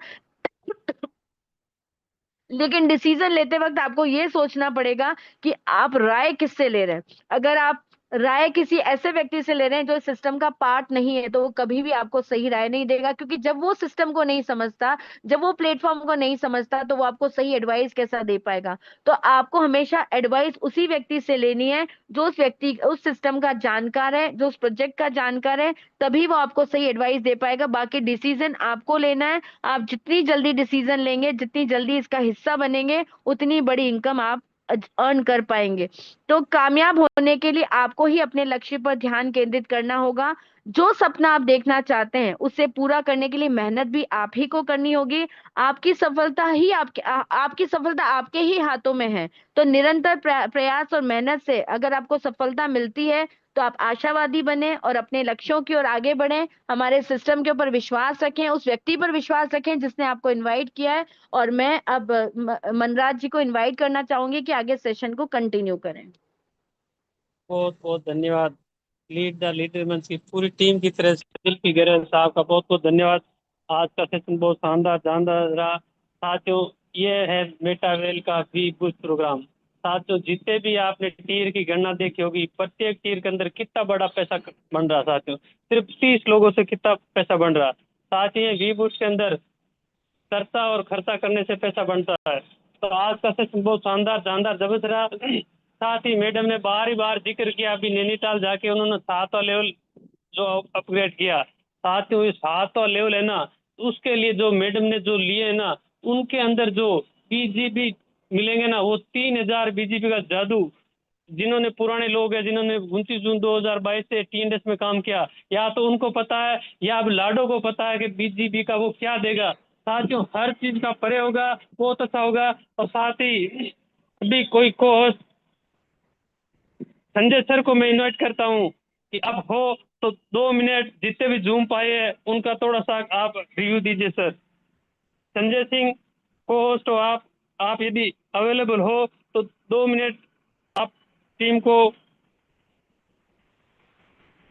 लेकिन डिसीजन लेते वक्त आपको ये सोचना पड़ेगा कि आप राय किससे ले रहे हैं। अगर आप राय किसी ऐसे व्यक्ति से ले रहे हैं जो सिस्टम का पार्ट नहीं है, तो वो कभी भी आपको सही राय नहीं देगा, क्योंकि जब वो सिस्टम को नहीं समझता, जब वो प्लेटफॉर्म को नहीं समझता, तो वो आपको सही एडवाइस कैसा दे पाएगा। तो आपको हमेशा एडवाइस उसी व्यक्ति से लेनी है जो उस व्यक्ति उस सिस्टम का जानकार है, जो उस प्रोजेक्ट का जानकार है, तभी वो आपको सही एडवाइस दे पाएगा। बाकी डिसीजन आपको लेना है। आप जितनी जल्दी डिसीजन लेंगे, जितनी जल्दी इसका हिस्सा बनेंगे, उतनी बड़ी इनकम आप अर्न कर पाएंगे। तो कामयाब होने के लिए आपको ही अपने लक्ष्य पर ध्यान केंद्रित करना होगा। जो सपना आप देखना चाहते हैं उसे पूरा करने के लिए मेहनत भी आप ही को करनी होगी। आपकी सफलता आपके ही हाथों में है। तो निरंतर प्रयास और मेहनत से अगर आपको सफलता मिलती है, तो आप आशावादी बने और अपने लक्ष्यों की ओर आगे बढ़ें। हमारे सिस्टम के ऊपर विश्वास रखें, उस व्यक्ति पर विश्वास रखें जिसने आपको इनवाइट किया है। और मैं अब मनराज जी को इनवाइट करना चाहूंगी कि आगे सेशन को कंटिन्यू करें। बहुत बहुत धन्यवाद। लीड द लीडर मंच की पूरी टीम की तरह से दिलपी गरेल साहब का बहुत बहुत धन्यवाद। आज का सेशन बहुत शानदार जानदार रहा साथियों। ये है मेटावेल का वी बूस्ट प्रोग्राम। साथियों, जितने भी आपने टीर की गणना देखी होगी, प्रत्येक टीर के अंदर कितना बड़ा पैसा बन रहा। साथियों, सिर्फ 30 लोगों से कितना पैसा बन रहा। साथियों, वी बूस्ट के अंदर चर्चा और खर्चा करने से पैसा बनता है। तो आज का सेशन बहुत शानदार जानदार जबरदस्त रहा। साथ ही मैडम ने बार ही बार जिक्र किया, अभी नैनीताल जाके उन्होंने 7वां लेवल जो अपग्रेड किया। साथियों, इस 7वां लेवल है ना, उसके लिए जो मैडम ने जो लिए है ना, उनके अंदर जो बीजीपी मिलेंगे ना, वो 3000 बीजीपी का जादू। जिन्होंने पुराने लोग हैं, जिन्होंने 29 जून 2022 से टीएनडीएस में काम किया, या तो उनको पता है या अब लाडो को पता है कि बीजीपी का वो क्या देगा। साथियों, हर चीज का परे होगा, बहुत अच्छा होगा। और साथ ही अभी कोई को संजय सर को मैं इनवाइट करता हूँ कि अब हो तो 2 मिनट जितने भी जूम पाए हैं उनका थोड़ा सा आप रिव्यू दीजिए सर। संजय सिंह को होस्ट हो आप यदि अवेलेबल हो तो 2 मिनट आप टीम को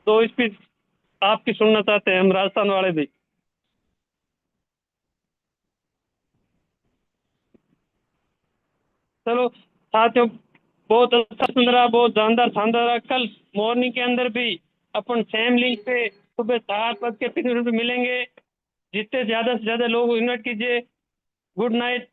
2 स्पीच आपकी सुनना चाहते हैं हम राजस्थान वाले भी। चलो साथियों, बहुत अच्छा सुन रहा, बहुत जानदार शानदार रहा। कल मॉर्निंग के अंदर भी अपन सेम लिंक पे सुबह 7:50 पे मिलेंगे। जितने ज्यादा से ज्यादा लोग इन्वाइट कीजिए। Good night.